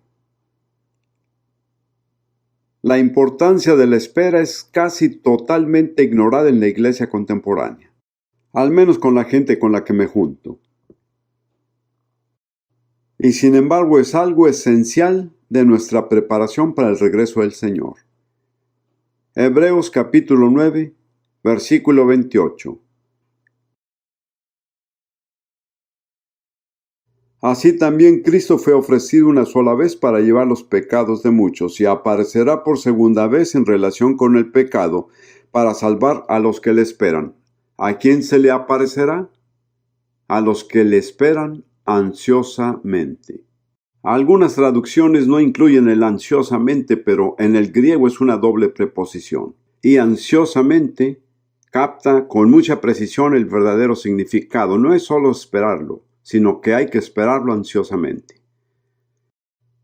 La importancia de la espera es casi totalmente ignorada en la iglesia contemporánea, al menos con la gente con la que me junto. Y sin embargo es algo esencial de nuestra preparación para el regreso del Señor. Hebreos capítulo 9, versículo 28. Así también Cristo fue ofrecido una sola vez para llevar los pecados de muchos y aparecerá por segunda vez en relación con el pecado para salvar a los que le esperan. ¿A quién se le aparecerá? A los que le esperan ansiosamente. Algunas traducciones no incluyen el ansiosamente, pero en el griego es una doble preposición. Y ansiosamente capta con mucha precisión el verdadero significado. No es solo esperarlo, sino que hay que esperarlo ansiosamente.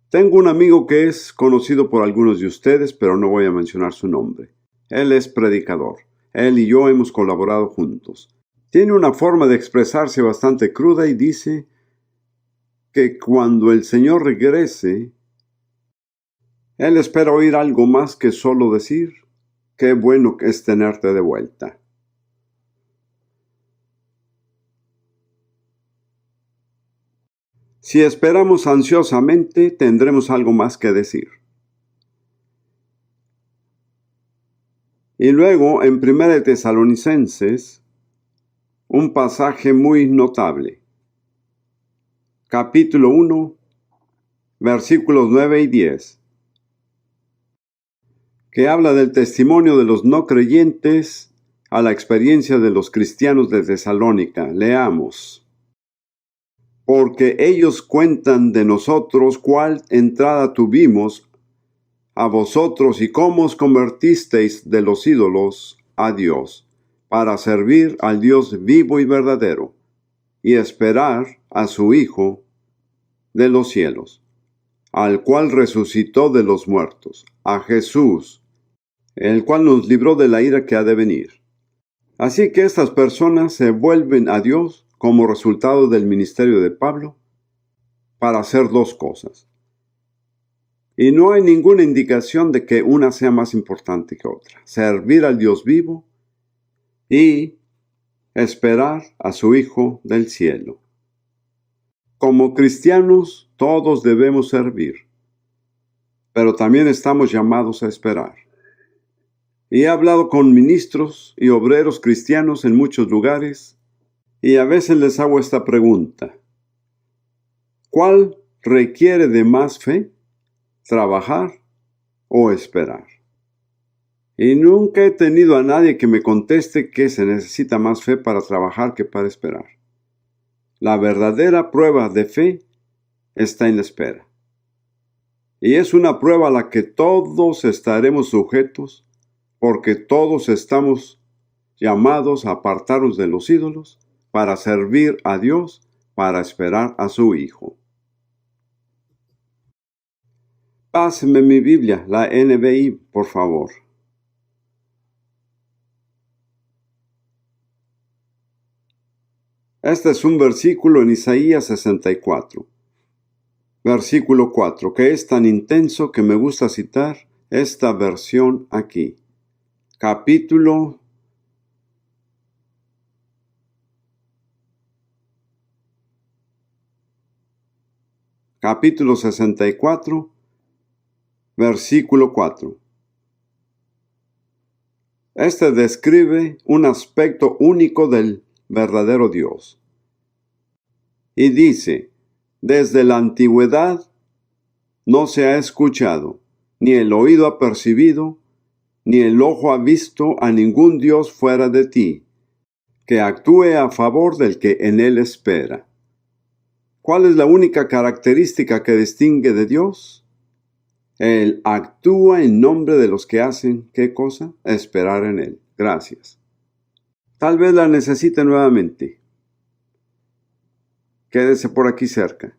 Tengo un amigo que es conocido por algunos de ustedes, pero no voy a mencionar su nombre. Él es predicador. Él y yo hemos colaborado juntos. Tiene una forma de expresarse bastante cruda y dice que cuando el Señor regrese, Él espera oír algo más que solo decir, qué bueno es tenerte de vuelta. Si esperamos ansiosamente, tendremos algo más que decir. Y luego, en 1 Tesalonicenses, un pasaje muy notable. Capítulo 1, versículos 9 y 10, que habla del testimonio de los no creyentes a la experiencia de los cristianos de Tesalónica. Leamos. Porque ellos cuentan de nosotros cuál entrada tuvimos a vosotros y cómo os convertisteis de los ídolos a Dios, para servir al Dios vivo y verdadero, y esperar a su Hijo de los cielos, al cual resucitó de los muertos, a Jesús, el cual nos libró de la ira que ha de venir. Así que estas personas se vuelven a Dios como resultado del ministerio de Pablo para hacer dos cosas. Y no hay ninguna indicación de que una sea más importante que otra. Servir al Dios vivo y esperar a su Hijo del cielo. Como cristianos, todos debemos servir, pero también estamos llamados a esperar. Y he hablado con ministros y obreros cristianos en muchos lugares, y a veces les hago esta pregunta. ¿Cuál requiere de más fe? ¿Trabajar o esperar? Y nunca he tenido a nadie que me conteste que se necesita más fe para trabajar que para esperar. La verdadera prueba de fe está en la espera. Y es una prueba a la que todos estaremos sujetos, porque todos estamos llamados a apartarnos de los ídolos para servir a Dios, para esperar a su Hijo. Páseme mi Biblia, la NBI, por favor. Este es un versículo en Isaías 64. Versículo 4, que es tan intenso que me gusta citar esta versión aquí. Capítulo 64, versículo 4. Este describe un aspecto único del verdadero Dios. Y dice, desde la antigüedad no se ha escuchado, ni el oído ha percibido, ni el ojo ha visto a ningún Dios fuera de ti, que actúe a favor del que en él espera. ¿Cuál es la única característica que distingue de Dios? Él actúa en nombre de los que hacen, ¿qué cosa? Esperar en Él. Gracias. Tal vez la necesite nuevamente. Quédese por aquí cerca.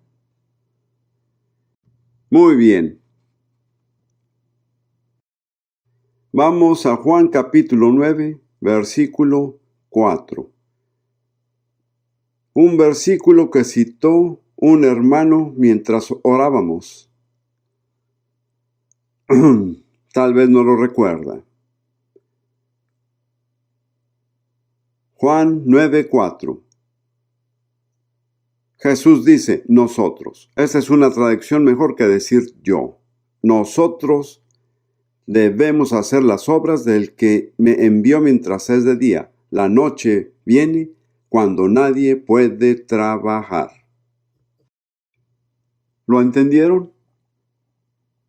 Muy bien. Vamos a Juan capítulo 9, versículo 4. Un versículo que citó un hermano mientras orábamos. Tal vez no lo recuerda. Juan 9:4. Jesús dice, nosotros. Esa es una traducción mejor que decir yo. Nosotros debemos hacer las obras del que me envió mientras es de día. La noche viene cuando nadie puede trabajar. ¿Lo entendieron?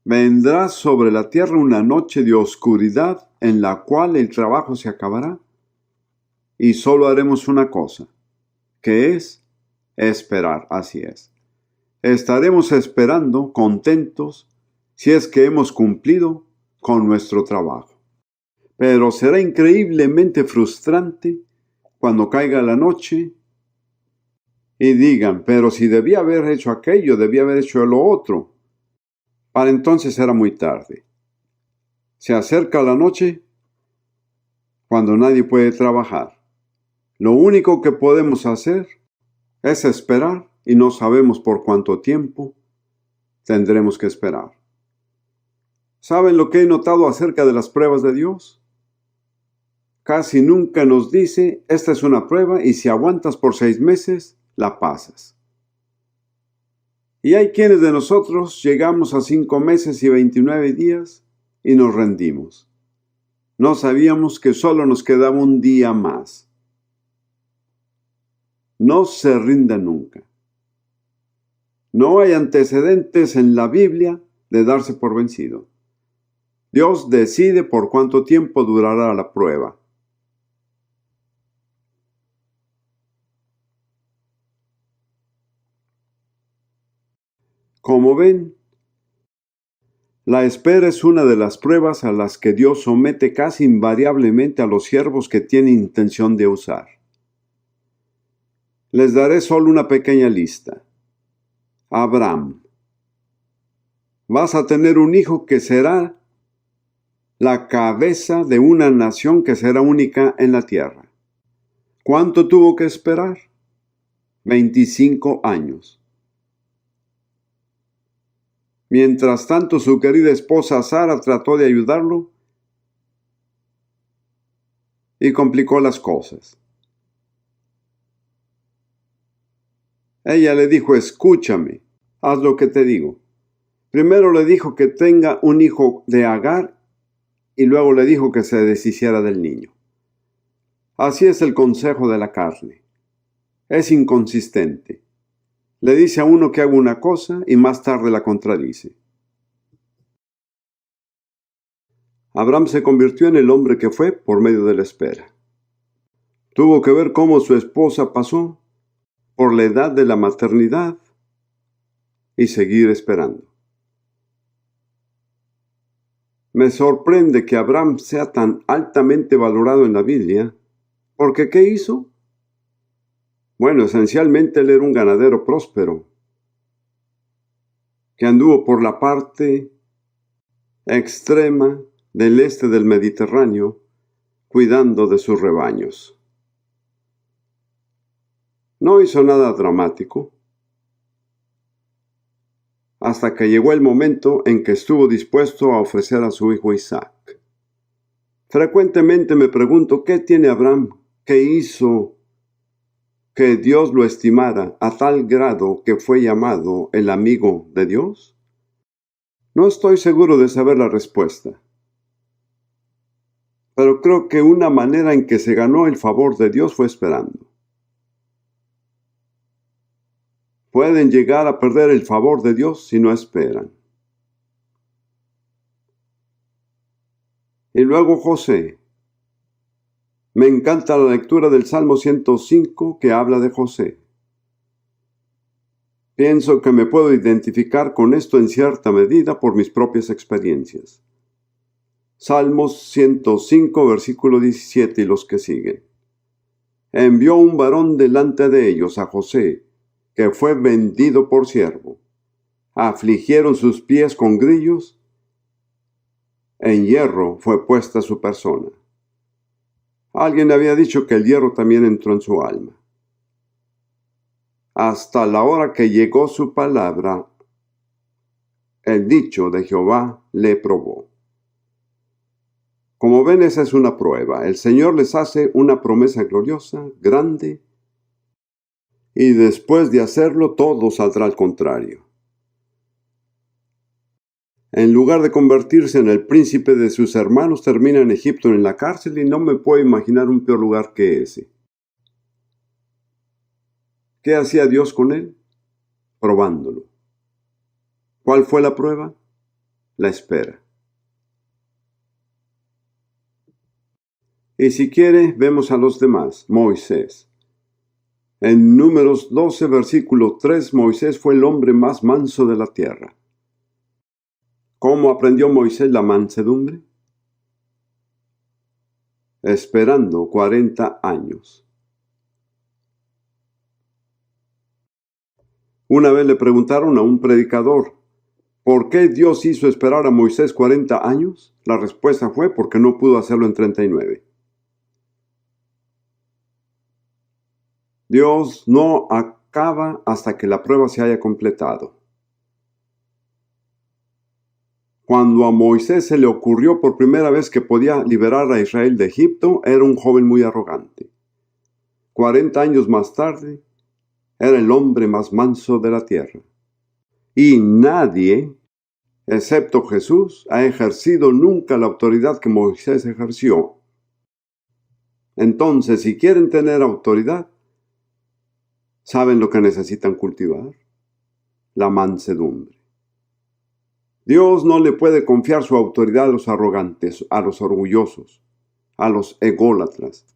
Vendrá sobre la tierra una noche de oscuridad en la cual el trabajo se acabará y solo haremos una cosa, que es esperar. Así es. Estaremos esperando contentos si es que hemos cumplido con nuestro trabajo. Pero será increíblemente frustrante cuando caiga la noche y digan, pero si debía haber hecho aquello, debía haber hecho lo otro. Para entonces era muy tarde. Se acerca la noche cuando nadie puede trabajar. Lo único que podemos hacer es esperar y no sabemos por cuánto tiempo tendremos que esperar. ¿Saben lo que he notado acerca de las pruebas de Dios? Casi nunca nos dice, esta es una prueba y si aguantas por 6 meses, la pasas. Y hay quienes de nosotros llegamos a 5 meses y 29 días y nos rendimos. No sabíamos que solo nos quedaba un día más. No se rinda nunca. No hay antecedentes en la Biblia de darse por vencido. Dios decide por cuánto tiempo durará la prueba. Como ven, la espera es una de las pruebas a las que Dios somete casi invariablemente a los siervos que tiene intención de usar. Les daré solo una pequeña lista. Abraham. Vas a tener un hijo que será la cabeza de una nación que será única en la tierra. ¿Cuánto tuvo que esperar? 25 años. Mientras tanto, su querida esposa Sara trató de ayudarlo y complicó las cosas. Ella le dijo, escúchame, haz lo que te digo. Primero le dijo que tenga un hijo de Agar y luego le dijo que se deshiciera del niño. Así es el consejo de la carne. Es inconsistente. Le dice a uno que haga una cosa y más tarde la contradice. Abraham se convirtió en el hombre que fue por medio de la espera. Tuvo que ver cómo su esposa pasó por la edad de la maternidad y seguir esperando. Me sorprende que Abraham sea tan altamente valorado en la Biblia, porque ¿qué hizo? Bueno, esencialmente él era un ganadero próspero, que anduvo por la parte extrema del este del Mediterráneo, cuidando de sus rebaños. No hizo nada dramático. hasta que llegó el momento en que estuvo dispuesto a ofrecer a su hijo Isaac. Frecuentemente me pregunto, ¿qué tiene Abraham que hizo que Dios lo estimara a tal grado que fue llamado el amigo de Dios? No estoy seguro de saber la respuesta, pero creo que una manera en que se ganó el favor de Dios fue esperando. Pueden llegar a perder el favor de Dios si no esperan. Y luego José. Me encanta la lectura del Salmo 105 que habla de José. Pienso que me puedo identificar con esto en cierta medida por mis propias experiencias. Salmos 105, versículo 17 y los que siguen. Envió un varón delante de ellos, a José, que fue vendido por siervo. Afligieron sus pies con grillos, en hierro fue puesta su persona. Alguien había dicho que el hierro también entró en su alma. Hasta la hora que llegó su palabra, el dicho de Jehová le probó. Como ven, esa es una prueba. El Señor les hace una promesa gloriosa, grande, y después de hacerlo, todo saldrá al contrario. En lugar de convertirse en el príncipe de sus hermanos, termina en Egipto en la cárcel y no me puedo imaginar un peor lugar que ese. ¿Qué hacía Dios con él? Probándolo. ¿Cuál fue la prueba? La espera. Y si quiere, vemos a los demás. Moisés. En Números 12, versículo 3, Moisés fue el hombre más manso de la tierra. ¿Cómo aprendió Moisés la mansedumbre? Esperando 40 años. Una vez le preguntaron a un predicador, ¿por qué Dios hizo esperar a Moisés 40 años? La respuesta fue porque no pudo hacerlo en 39. Dios no acaba hasta que la prueba se haya completado. Cuando a Moisés se le ocurrió por primera vez que podía liberar a Israel de Egipto, era un joven muy arrogante. 40 años más tarde, era el hombre más manso de la tierra. Y nadie, excepto Jesús, ha ejercido nunca la autoridad que Moisés ejerció. Entonces, si quieren tener autoridad, ¿saben lo que necesitan cultivar? La mansedumbre. Dios no le puede confiar su autoridad a los arrogantes, a los orgullosos, a los ególatras.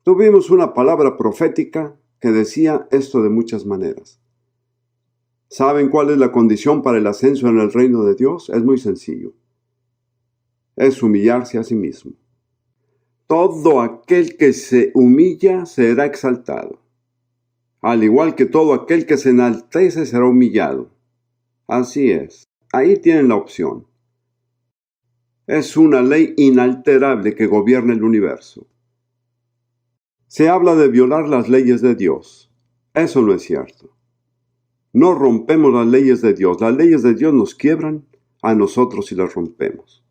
Tuvimos una palabra profética que decía esto de muchas maneras. ¿Saben cuál es la condición para el ascenso en el reino de Dios? Es muy sencillo. Es humillarse a sí mismo. Todo aquel que se humilla será exaltado. Al igual que todo aquel que se enaltece será humillado. Así es. Ahí tienen la opción. Es una ley inalterable que gobierna el universo. Se habla de violar las leyes de Dios. Eso no es cierto. No rompemos las leyes de Dios. Las leyes de Dios nos quiebran a nosotros si las rompemos.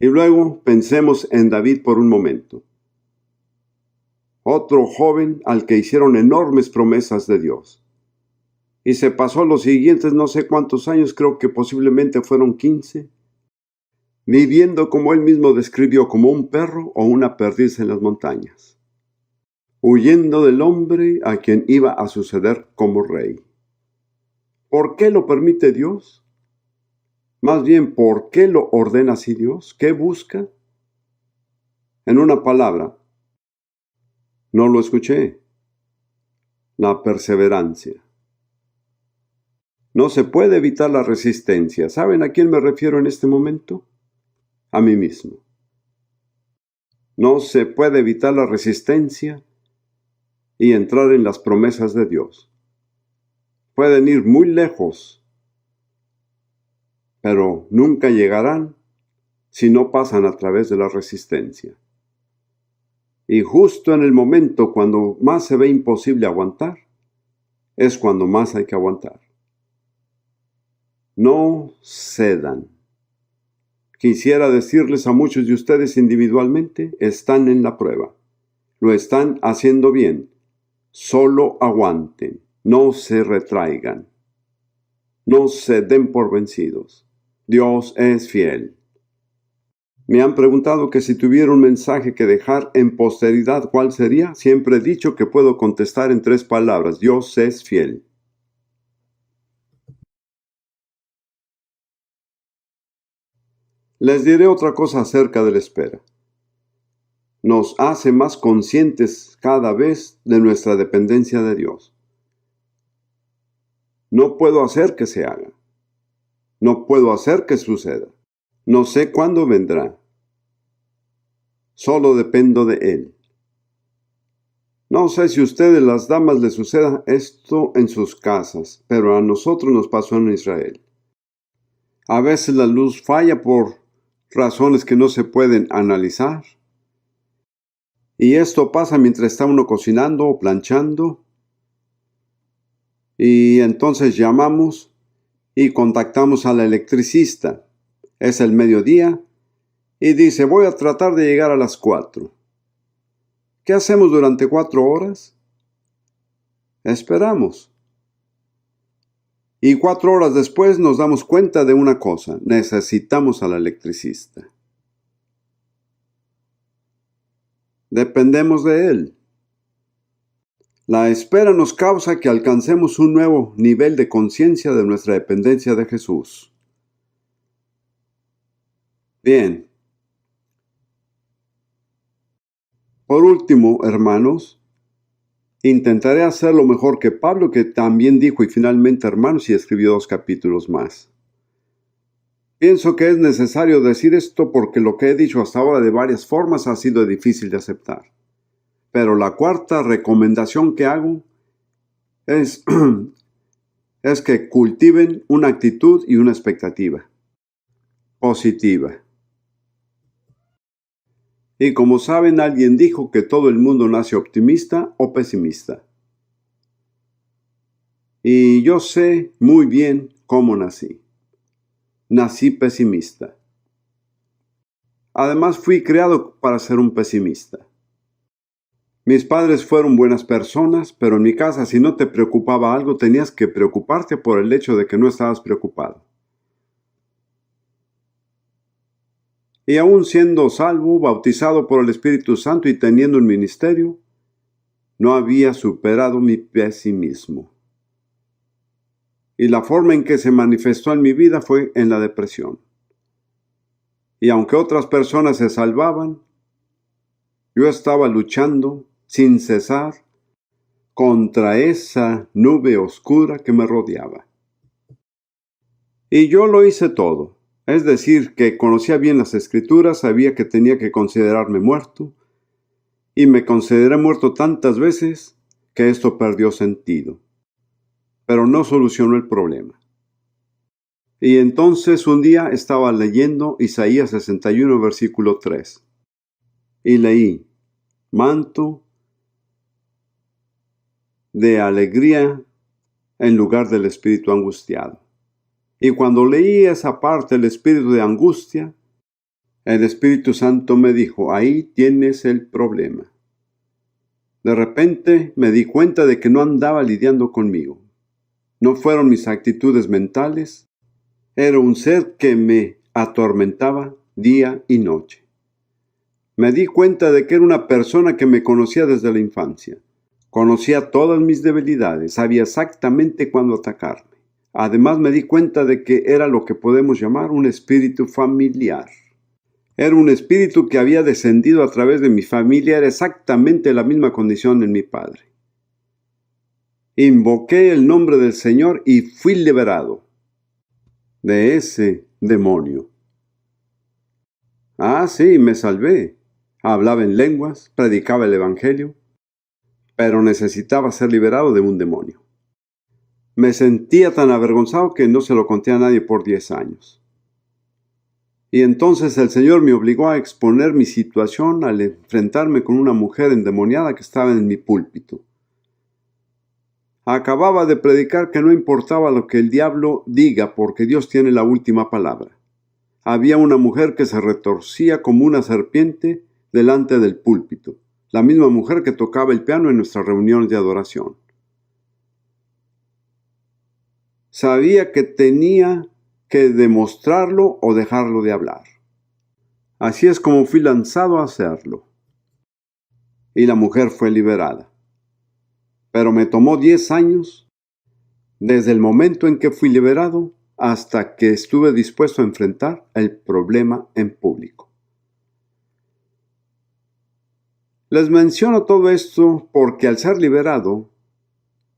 Y luego pensemos en David por un momento. Otro joven al que hicieron enormes promesas de Dios. Y se pasó los siguientes no sé cuántos años, creo que posiblemente fueron 15, viviendo como él mismo describió, como un perro o una perdiz en las montañas, huyendo del hombre a quien iba a suceder como rey. ¿Por qué lo permite Dios? Más bien, ¿por qué lo ordena así Dios? ¿Qué busca? En una palabra, no lo escuché. La perseverancia. No se puede evitar la resistencia. ¿Saben a quién me refiero en este momento? A mí mismo. No se puede evitar la resistencia y entrar en las promesas de Dios. Pueden ir muy lejos, pero nunca llegarán si no pasan a través de la resistencia. Y justo en el momento cuando más se ve imposible aguantar, es cuando más hay que aguantar. No cedan. Quisiera decirles a muchos de ustedes individualmente, están en la prueba. Lo están haciendo bien. Solo aguanten. No se retraigan. No se den por vencidos. Dios es fiel. Me han preguntado que si tuviera un mensaje que dejar en posteridad, ¿cuál sería? Siempre he dicho que puedo contestar en 3 palabras. Dios es fiel. Les diré otra cosa acerca de la espera. Nos hace más conscientes cada vez de nuestra dependencia de Dios. No puedo hacer que se haga. No puedo hacer que suceda. No sé cuándo vendrá. Solo dependo de Él. No sé si a ustedes, las damas, les suceda esto en sus casas, pero a nosotros nos pasó en Israel. A veces la luz falla por razones que no se pueden analizar. Y esto pasa mientras está uno cocinando o planchando. Y entonces llamamos y contactamos al electricista. Es el mediodía y dice, voy a tratar de llegar a las 4. ¿Qué hacemos durante 4 horas? Esperamos. Y 4 horas después nos damos cuenta de una cosa. Necesitamos al electricista. Dependemos de él. La espera nos causa que alcancemos un nuevo nivel de conciencia de nuestra dependencia de Jesús. Bien. Por último, hermanos, intentaré hacer lo mejor que Pablo, que también dijo, y finalmente, hermanos, y escribió 2 capítulos más. Pienso que es necesario decir esto porque lo que he dicho hasta ahora de varias formas ha sido difícil de aceptar. Pero la cuarta recomendación que hago es que cultiven una actitud y una expectativa positiva. Y como saben, alguien dijo que todo el mundo nace optimista o pesimista. Y yo sé muy bien cómo nací. Nací pesimista. Además, fui creado para ser un pesimista. Mis padres fueron buenas personas, pero en mi casa, si no te preocupaba algo, tenías que preocuparte por el hecho de que no estabas preocupado. Y aún siendo salvo, bautizado por el Espíritu Santo y teniendo un ministerio, no había superado mi pesimismo. Y la forma en que se manifestó en mi vida fue en la depresión. Y aunque otras personas se salvaban, yo estaba luchando sin cesar contra esa nube oscura que me rodeaba. Y yo lo hice todo. Es decir, que conocía bien las Escrituras, sabía que tenía que considerarme muerto, y me consideré muerto tantas veces que esto perdió sentido. Pero no solucionó el problema. Y entonces un día estaba leyendo Isaías 61, versículo 3. Y leí, manto de alegría en lugar del espíritu angustiado. Y cuando leí esa parte, el espíritu de angustia, el Espíritu Santo me dijo, ahí tienes el problema. De repente me di cuenta de que no andaba lidiando conmigo. No fueron mis actitudes mentales, era un ser que me atormentaba día y noche. Me di cuenta de que era una persona que me conocía desde la infancia. Conocía todas mis debilidades, sabía exactamente cuándo atacarme. Además me di cuenta de que era lo que podemos llamar un espíritu familiar. Era un espíritu que había descendido a través de mi familia, era exactamente la misma condición en mi padre. Invoqué el nombre del Señor y fui liberado de ese demonio. Ah, sí, me salvé. Hablaba en lenguas, predicaba el Evangelio, pero necesitaba ser liberado de un demonio. Me sentía tan avergonzado que no se lo conté a nadie por 10 años. Y entonces el Señor me obligó a exponer mi situación al enfrentarme con una mujer endemoniada que estaba en mi púlpito. Acababa de predicar que no importaba lo que el diablo diga porque Dios tiene la última palabra. Había una mujer que se retorcía como una serpiente delante del púlpito, la misma mujer que tocaba el piano en nuestras reuniones de adoración. Sabía que tenía que demostrarlo o dejarlo de hablar. Así es como fui lanzado a hacerlo. Y la mujer fue liberada. Pero me tomó 10 años, desde el momento en que fui liberado hasta que estuve dispuesto a enfrentar el problema en público. Les menciono todo esto porque al ser liberado,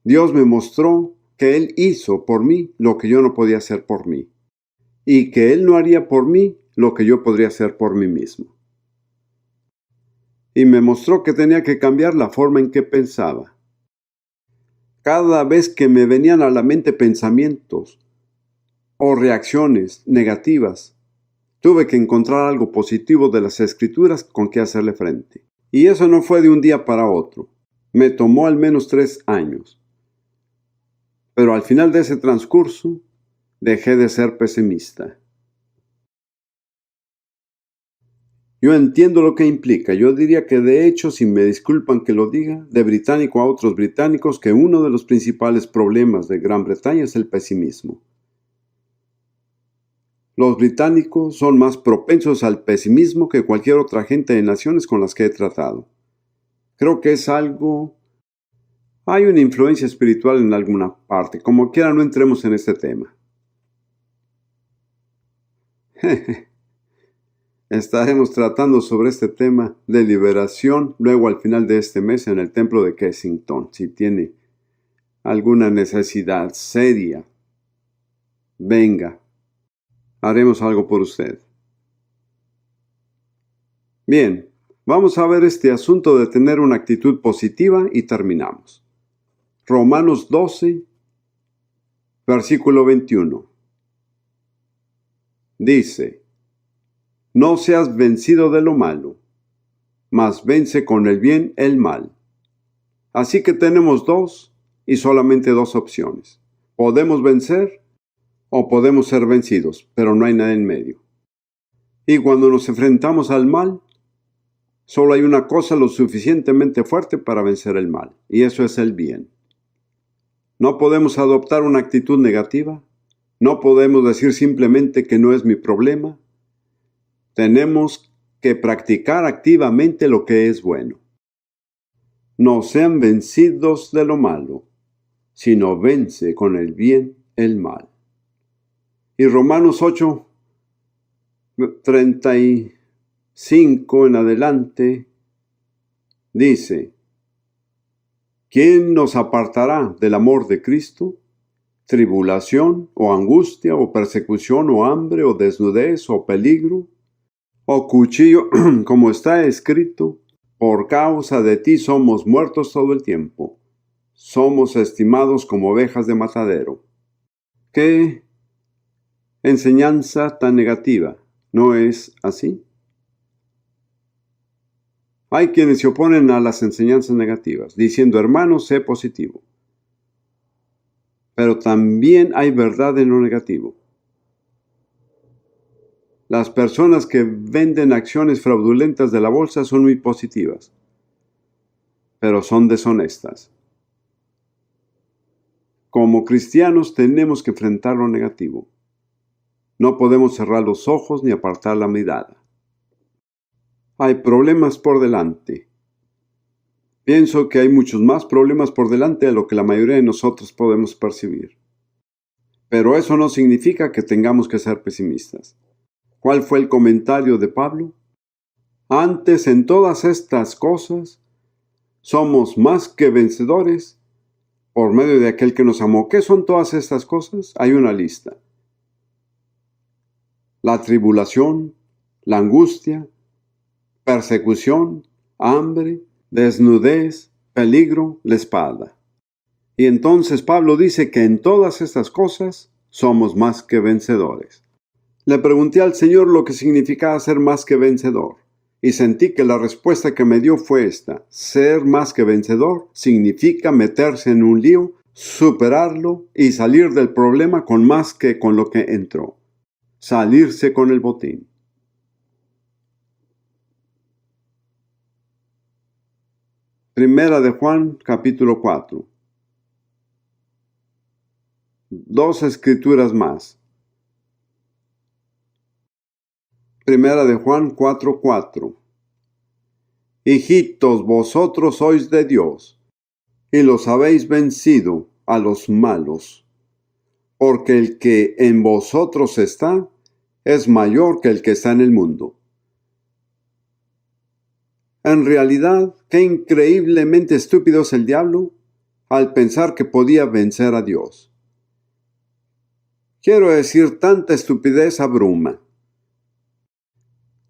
Dios me mostró que Él hizo por mí lo que yo no podía hacer por mí, y que Él no haría por mí lo que yo podría hacer por mí mismo. Y me mostró que tenía que cambiar la forma en que pensaba. Cada vez que me venían a la mente pensamientos o reacciones negativas, tuve que encontrar algo positivo de las Escrituras con que hacerle frente. Y eso no fue de un día para otro. Me tomó al menos 3 años. Pero al final de ese transcurso, dejé de ser pesimista. Yo entiendo lo que implica. Yo diría que de hecho, si me disculpan que lo diga, de británico a otros británicos, que uno de los principales problemas de Gran Bretaña es el pesimismo. Los británicos son más propensos al pesimismo que cualquier otra gente de naciones con las que he tratado. Creo que es algo... Hay una influencia espiritual en alguna parte. Como quiera, no entremos en este tema. Estaremos tratando sobre este tema de liberación luego al final de este mes en el templo de Kensington. Si tiene alguna necesidad seria, venga, haremos algo por usted. Bien, vamos a ver este asunto de tener una actitud positiva y terminamos. Romanos 12, versículo 21. Dice: no seas vencido de lo malo, mas vence con el bien el mal. Así que tenemos solamente dos opciones. Podemos vencer o podemos ser vencidos, pero no hay nada en medio. Y cuando nos enfrentamos al mal, solo hay una cosa lo suficientemente fuerte para vencer el mal, y eso es el bien. No podemos adoptar una actitud negativa, no podemos decir simplemente que no es mi problema. Tenemos que practicar activamente lo que es bueno. No sean vencidos de lo malo, sino vence con el bien el mal. Y Romanos 8, 35 en adelante, dice: ¿quién nos apartará del amor de Cristo? ¿Tribulación, o angustia, o persecución, o hambre, o desnudez, o peligro? O cuchillo, como está escrito: por causa de ti somos muertos todo el tiempo. Somos estimados como ovejas de matadero. ¿Qué enseñanza tan negativa? ¿No es así? Hay quienes se oponen a las enseñanzas negativas, diciendo: hermano, sé positivo. Pero también hay verdad en lo negativo. Las personas que venden acciones fraudulentas de la bolsa son muy positivas, pero son deshonestas. Como cristianos tenemos que enfrentar lo negativo. No podemos cerrar los ojos ni apartar la mirada. Hay problemas por delante. Pienso que hay muchos más problemas por delante de lo que la mayoría de nosotros podemos percibir. Pero eso no significa que tengamos que ser pesimistas. ¿Cuál fue el comentario de Pablo? Antes, en todas estas cosas, somos más que vencedores por medio de aquel que nos amó. ¿Qué son todas estas cosas? Hay una lista. La tribulación, la angustia, persecución, hambre, desnudez, peligro, la espada. Y entonces Pablo dice que en todas estas cosas somos más que vencedores. Le pregunté al Señor lo que significaba ser más que vencedor, y sentí que la respuesta que me dio fue esta: ser más que vencedor significa meterse en un lío superarlo y salir del problema con más que con lo que entró. Salirse con el botín. Primera de Juan, capítulo 4. 2 escrituras más. Primera de Juan 4:4. Hijitos, vosotros sois de Dios, y los habéis vencido a los malos, porque el que en vosotros está es mayor que el que está en el mundo. En realidad, qué increíblemente estúpido es el diablo al pensar que podía vencer a Dios. Quiero decir, tanta estupidez abruma.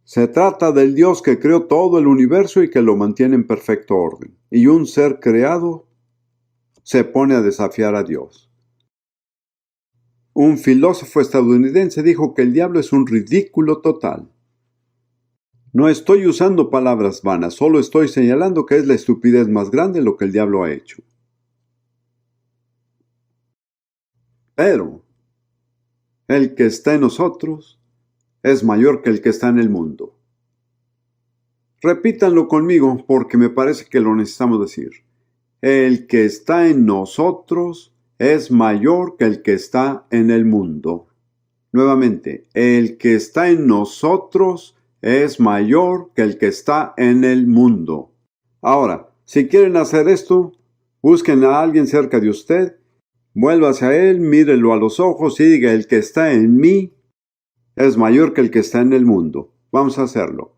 Se trata del Dios que creó todo el universo y que lo mantiene en perfecto orden. Y un ser creado se pone a desafiar a Dios. Un filósofo estadounidense dijo que el diablo es un ridículo total. No estoy usando palabras vanas, solo estoy señalando que es la estupidez más grande lo que el diablo ha hecho. Pero el que está en nosotros es mayor que el que está en el mundo. Repítanlo conmigo porque me parece que lo necesitamos decir. El que está en nosotros es mayor que el que está en el mundo. Nuevamente, el que está en nosotros es mayor que el que está en el mundo. Ahora, si quieren hacer esto, busquen a alguien cerca de usted, vuélvase a él, mírelo a los ojos y diga: el que está en mí es mayor que el que está en el mundo. Vamos a hacerlo.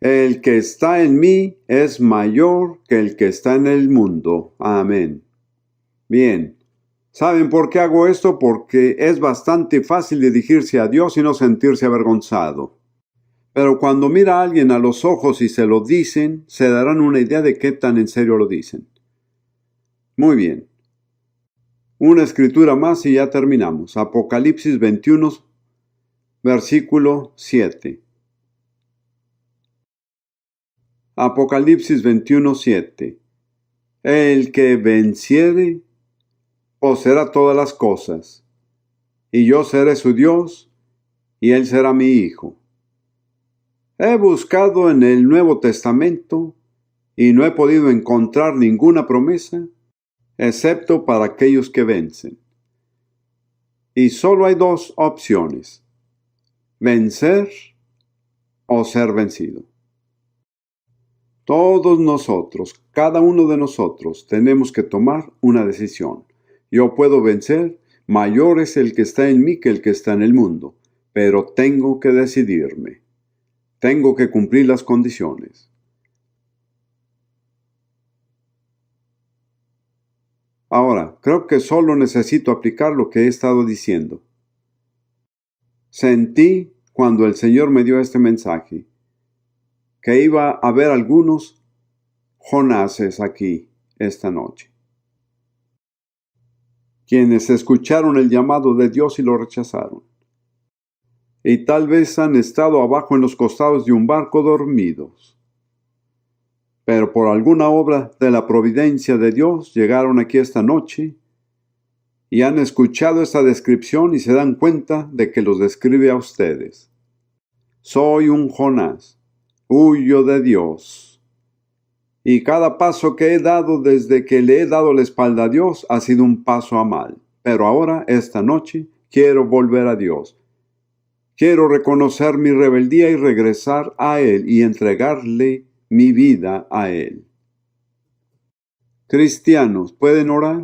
El que está en mí es mayor que el que está en el mundo. Amén. Bien. ¿Saben por qué hago esto? Porque es bastante fácil dirigirse a Dios y no sentirse avergonzado. Pero cuando mira a alguien a los ojos y se lo dicen, se darán una idea de qué tan en serio lo dicen. Muy bien. Una escritura más y ya terminamos. Apocalipsis 21, versículo 7. Apocalipsis 21:7. El que venciere poseerá todas las cosas, y yo seré su Dios, y él será mi hijo. He buscado en el Nuevo Testamento y no he podido encontrar ninguna promesa, excepto para aquellos que vencen. Y solo hay dos opciones: vencer o ser vencido. Todos nosotros, cada uno de nosotros, tenemos que tomar una decisión. Yo puedo vencer, mayor es el que está en mí que el que está en el mundo, pero tengo que decidirme. Tengo que cumplir las condiciones. Ahora, creo que solo necesito aplicar lo que he estado diciendo. Sentí, cuando el Señor me dio este mensaje, que iba a haber algunos Jonases aquí esta noche, quienes escucharon el llamado de Dios y lo rechazaron. Y tal vez han estado abajo en los costados de un barco dormidos. Pero por alguna obra de la providencia de Dios llegaron aquí esta noche y han escuchado esta descripción y se dan cuenta de que los describe a ustedes. Soy un Jonás, huyo de Dios. Y cada paso que he dado desde que le he dado la espalda a Dios ha sido un paso a mal. Pero ahora, esta noche, quiero volver a Dios. Quiero reconocer mi rebeldía y regresar a Él y entregarle mi vida a Él. Cristianos, ¿pueden orar?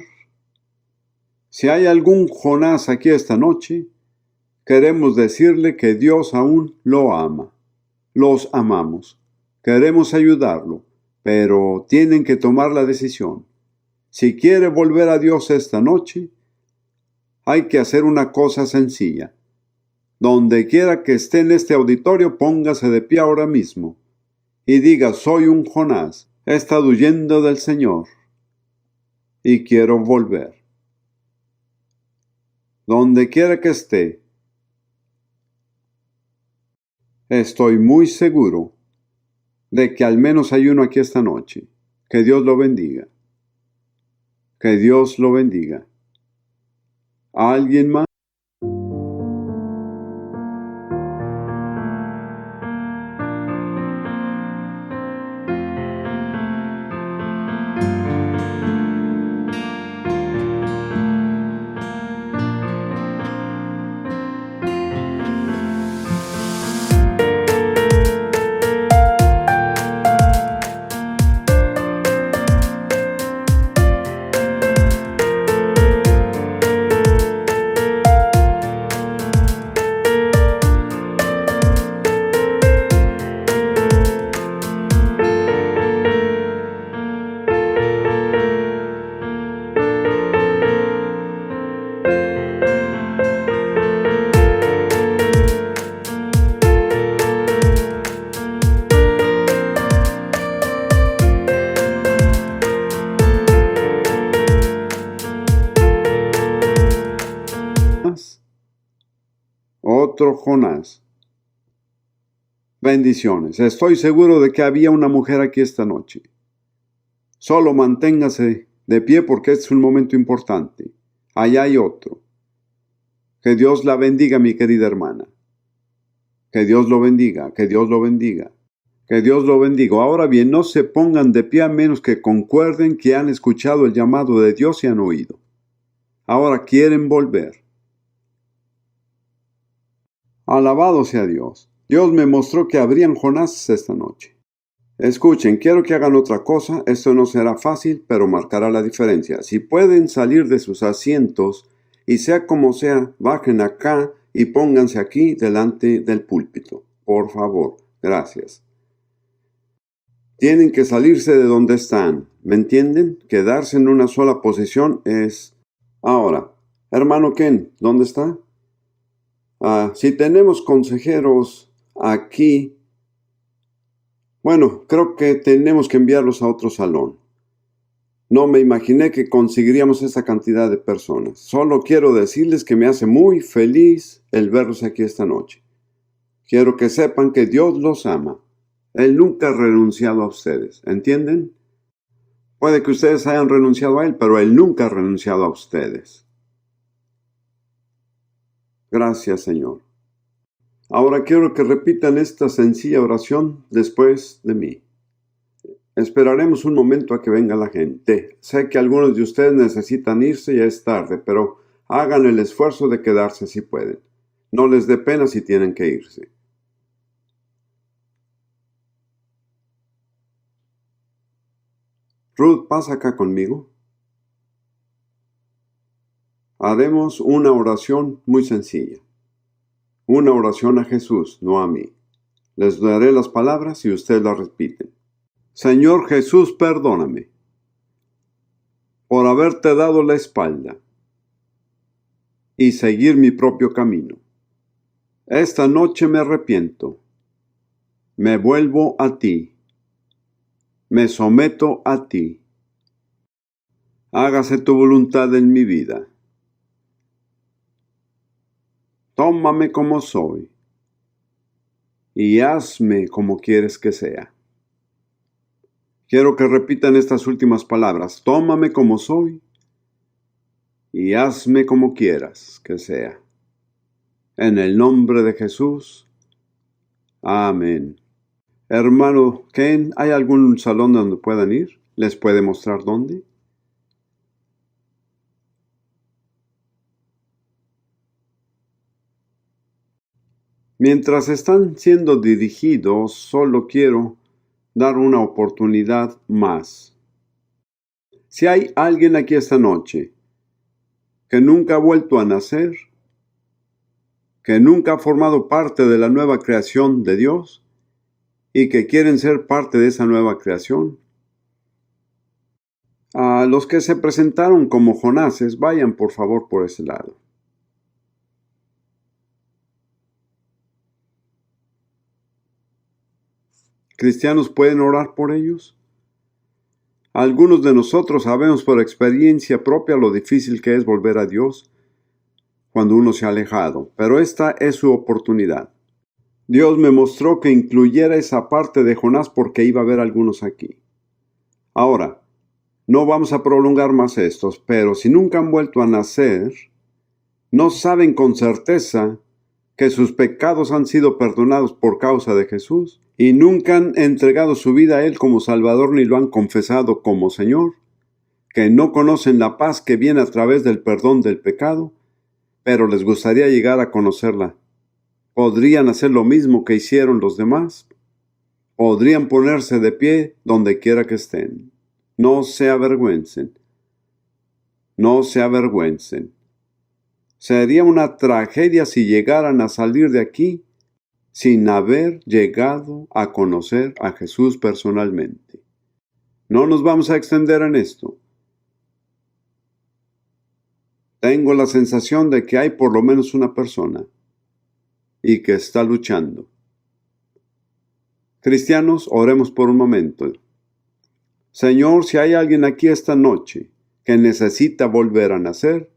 Si hay algún Jonás aquí esta noche, queremos decirle que Dios aún lo ama. Los amamos. Queremos ayudarlo, pero tienen que tomar la decisión. Si quiere volver a Dios esta noche, hay que hacer una cosa sencilla. Donde quiera que esté en este auditorio, póngase de pie ahora mismo y diga: soy un Jonás, he estado huyendo del Señor y quiero volver. Donde quiera que esté, estoy muy seguro de que al menos hay uno aquí esta noche. Que Dios lo bendiga. Que Dios lo bendiga. ¿Alguien más? Otro Jonás. Bendiciones. Estoy seguro de que había una mujer aquí esta noche. Solo manténgase de pie porque este es un momento importante. Allá hay otro. Que Dios la bendiga, mi querida hermana. Que Dios lo bendiga, que Dios lo bendiga. Que Dios lo bendiga. Ahora bien, no se pongan de pie a menos que concuerden que han escuchado el llamado de Dios y han oído. Ahora quieren volver. Alabado sea Dios. Dios me mostró que habrían Jonases esta noche. Escuchen, quiero que hagan otra cosa. Esto no será fácil, pero marcará la diferencia. Si pueden salir de sus asientos y sea como sea, bajen acá y pónganse aquí delante del púlpito. Por favor, gracias. Tienen que salirse de donde están. ¿Me entienden? Quedarse en una sola posición es... Ahora, hermano Ken, ¿dónde está? Si tenemos consejeros aquí, bueno, creo que tenemos que enviarlos a otro salón. No me imaginé que conseguiríamos esa cantidad de personas. Solo quiero decirles que me hace muy feliz el verlos aquí esta noche. Quiero que sepan que Dios los ama. Él nunca ha renunciado a ustedes, ¿entienden? Puede que ustedes hayan renunciado a Él, pero Él nunca ha renunciado a ustedes. Gracias, Señor. Ahora quiero que repitan esta sencilla oración después de mí. Esperaremos un momento a que venga la gente. Sé que algunos de ustedes necesitan irse y ya es tarde, pero hagan el esfuerzo de quedarse si pueden. No les dé pena si tienen que irse. Ruth, pasa acá conmigo. Haremos una oración muy sencilla. Una oración a Jesús, no a mí. Les daré las palabras y ustedes las repiten. Señor Jesús, perdóname por haberte dado la espalda y seguir mi propio camino. Esta noche me arrepiento. Me vuelvo a ti. Me someto a ti. Hágase tu voluntad en mi vida. Tómame como soy y hazme como quieres que sea. Quiero que repitan estas últimas palabras. Tómame como soy y hazme como quieras que sea. En el nombre de Jesús. Amén. Hermano Ken, ¿hay algún salón donde puedan ir? ¿Les puede mostrar dónde? Mientras están siendo dirigidos, solo quiero dar una oportunidad más. Si hay alguien aquí esta noche que nunca ha vuelto a nacer, que nunca ha formado parte de la nueva creación de Dios y que quieren ser parte de esa nueva creación, a los que se presentaron como Jonases, vayan por favor por ese lado. ¿Cristianos pueden orar por ellos? Algunos de nosotros sabemos por experiencia propia lo difícil que es volver a Dios cuando uno se ha alejado, pero esta es su oportunidad. Dios me mostró que incluyera esa parte de Jonás porque iba a haber algunos aquí. Ahora, no vamos a prolongar más estos, pero si nunca han vuelto a nacer, no saben con certeza que sus pecados han sido perdonados por causa de Jesús y nunca han entregado su vida a Él como Salvador ni lo han confesado como Señor, que no conocen la paz que viene a través del perdón del pecado, pero les gustaría llegar a conocerla. ¿Podrían hacer lo mismo que hicieron los demás? ¿Podrían ponerse de pie donde quiera que estén? No se avergüencen. No se avergüencen. Sería una tragedia si llegaran a salir de aquí sin haber llegado a conocer a Jesús personalmente. No nos vamos a extender en esto. Tengo la sensación de que hay por lo menos una persona y que está luchando. Cristianos, oremos por un momento. Señor, si hay alguien aquí esta noche que necesita volver a nacer,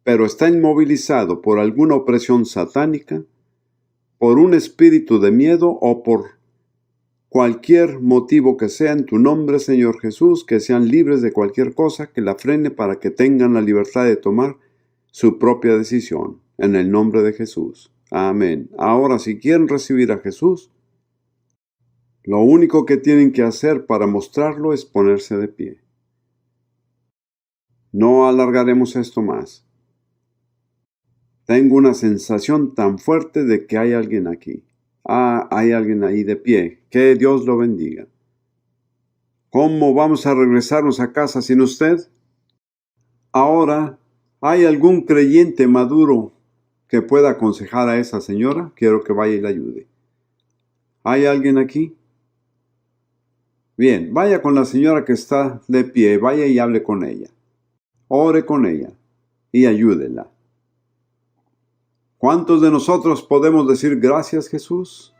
pero está inmovilizado por alguna opresión satánica, por un espíritu de miedo o por cualquier motivo que sea, en tu nombre, Señor Jesús, que sean libres de cualquier cosa que la frene para que tengan la libertad de tomar su propia decisión. En el nombre de Jesús. Amén. Ahora, si quieren recibir a Jesús, lo único que tienen que hacer para mostrarlo es ponerse de pie. No alargaremos esto más. Tengo una sensación tan fuerte de que hay alguien aquí. Hay alguien ahí de pie. Que Dios lo bendiga. ¿Cómo vamos a regresarnos a casa sin usted? Ahora, ¿hay algún creyente maduro que pueda aconsejar a esa señora? Quiero que vaya y la ayude. ¿Hay alguien aquí? Bien, vaya con la señora que está de pie, vaya y hable con ella. Ore con ella y ayúdela. ¿Cuántos de nosotros podemos decir gracias, Jesús?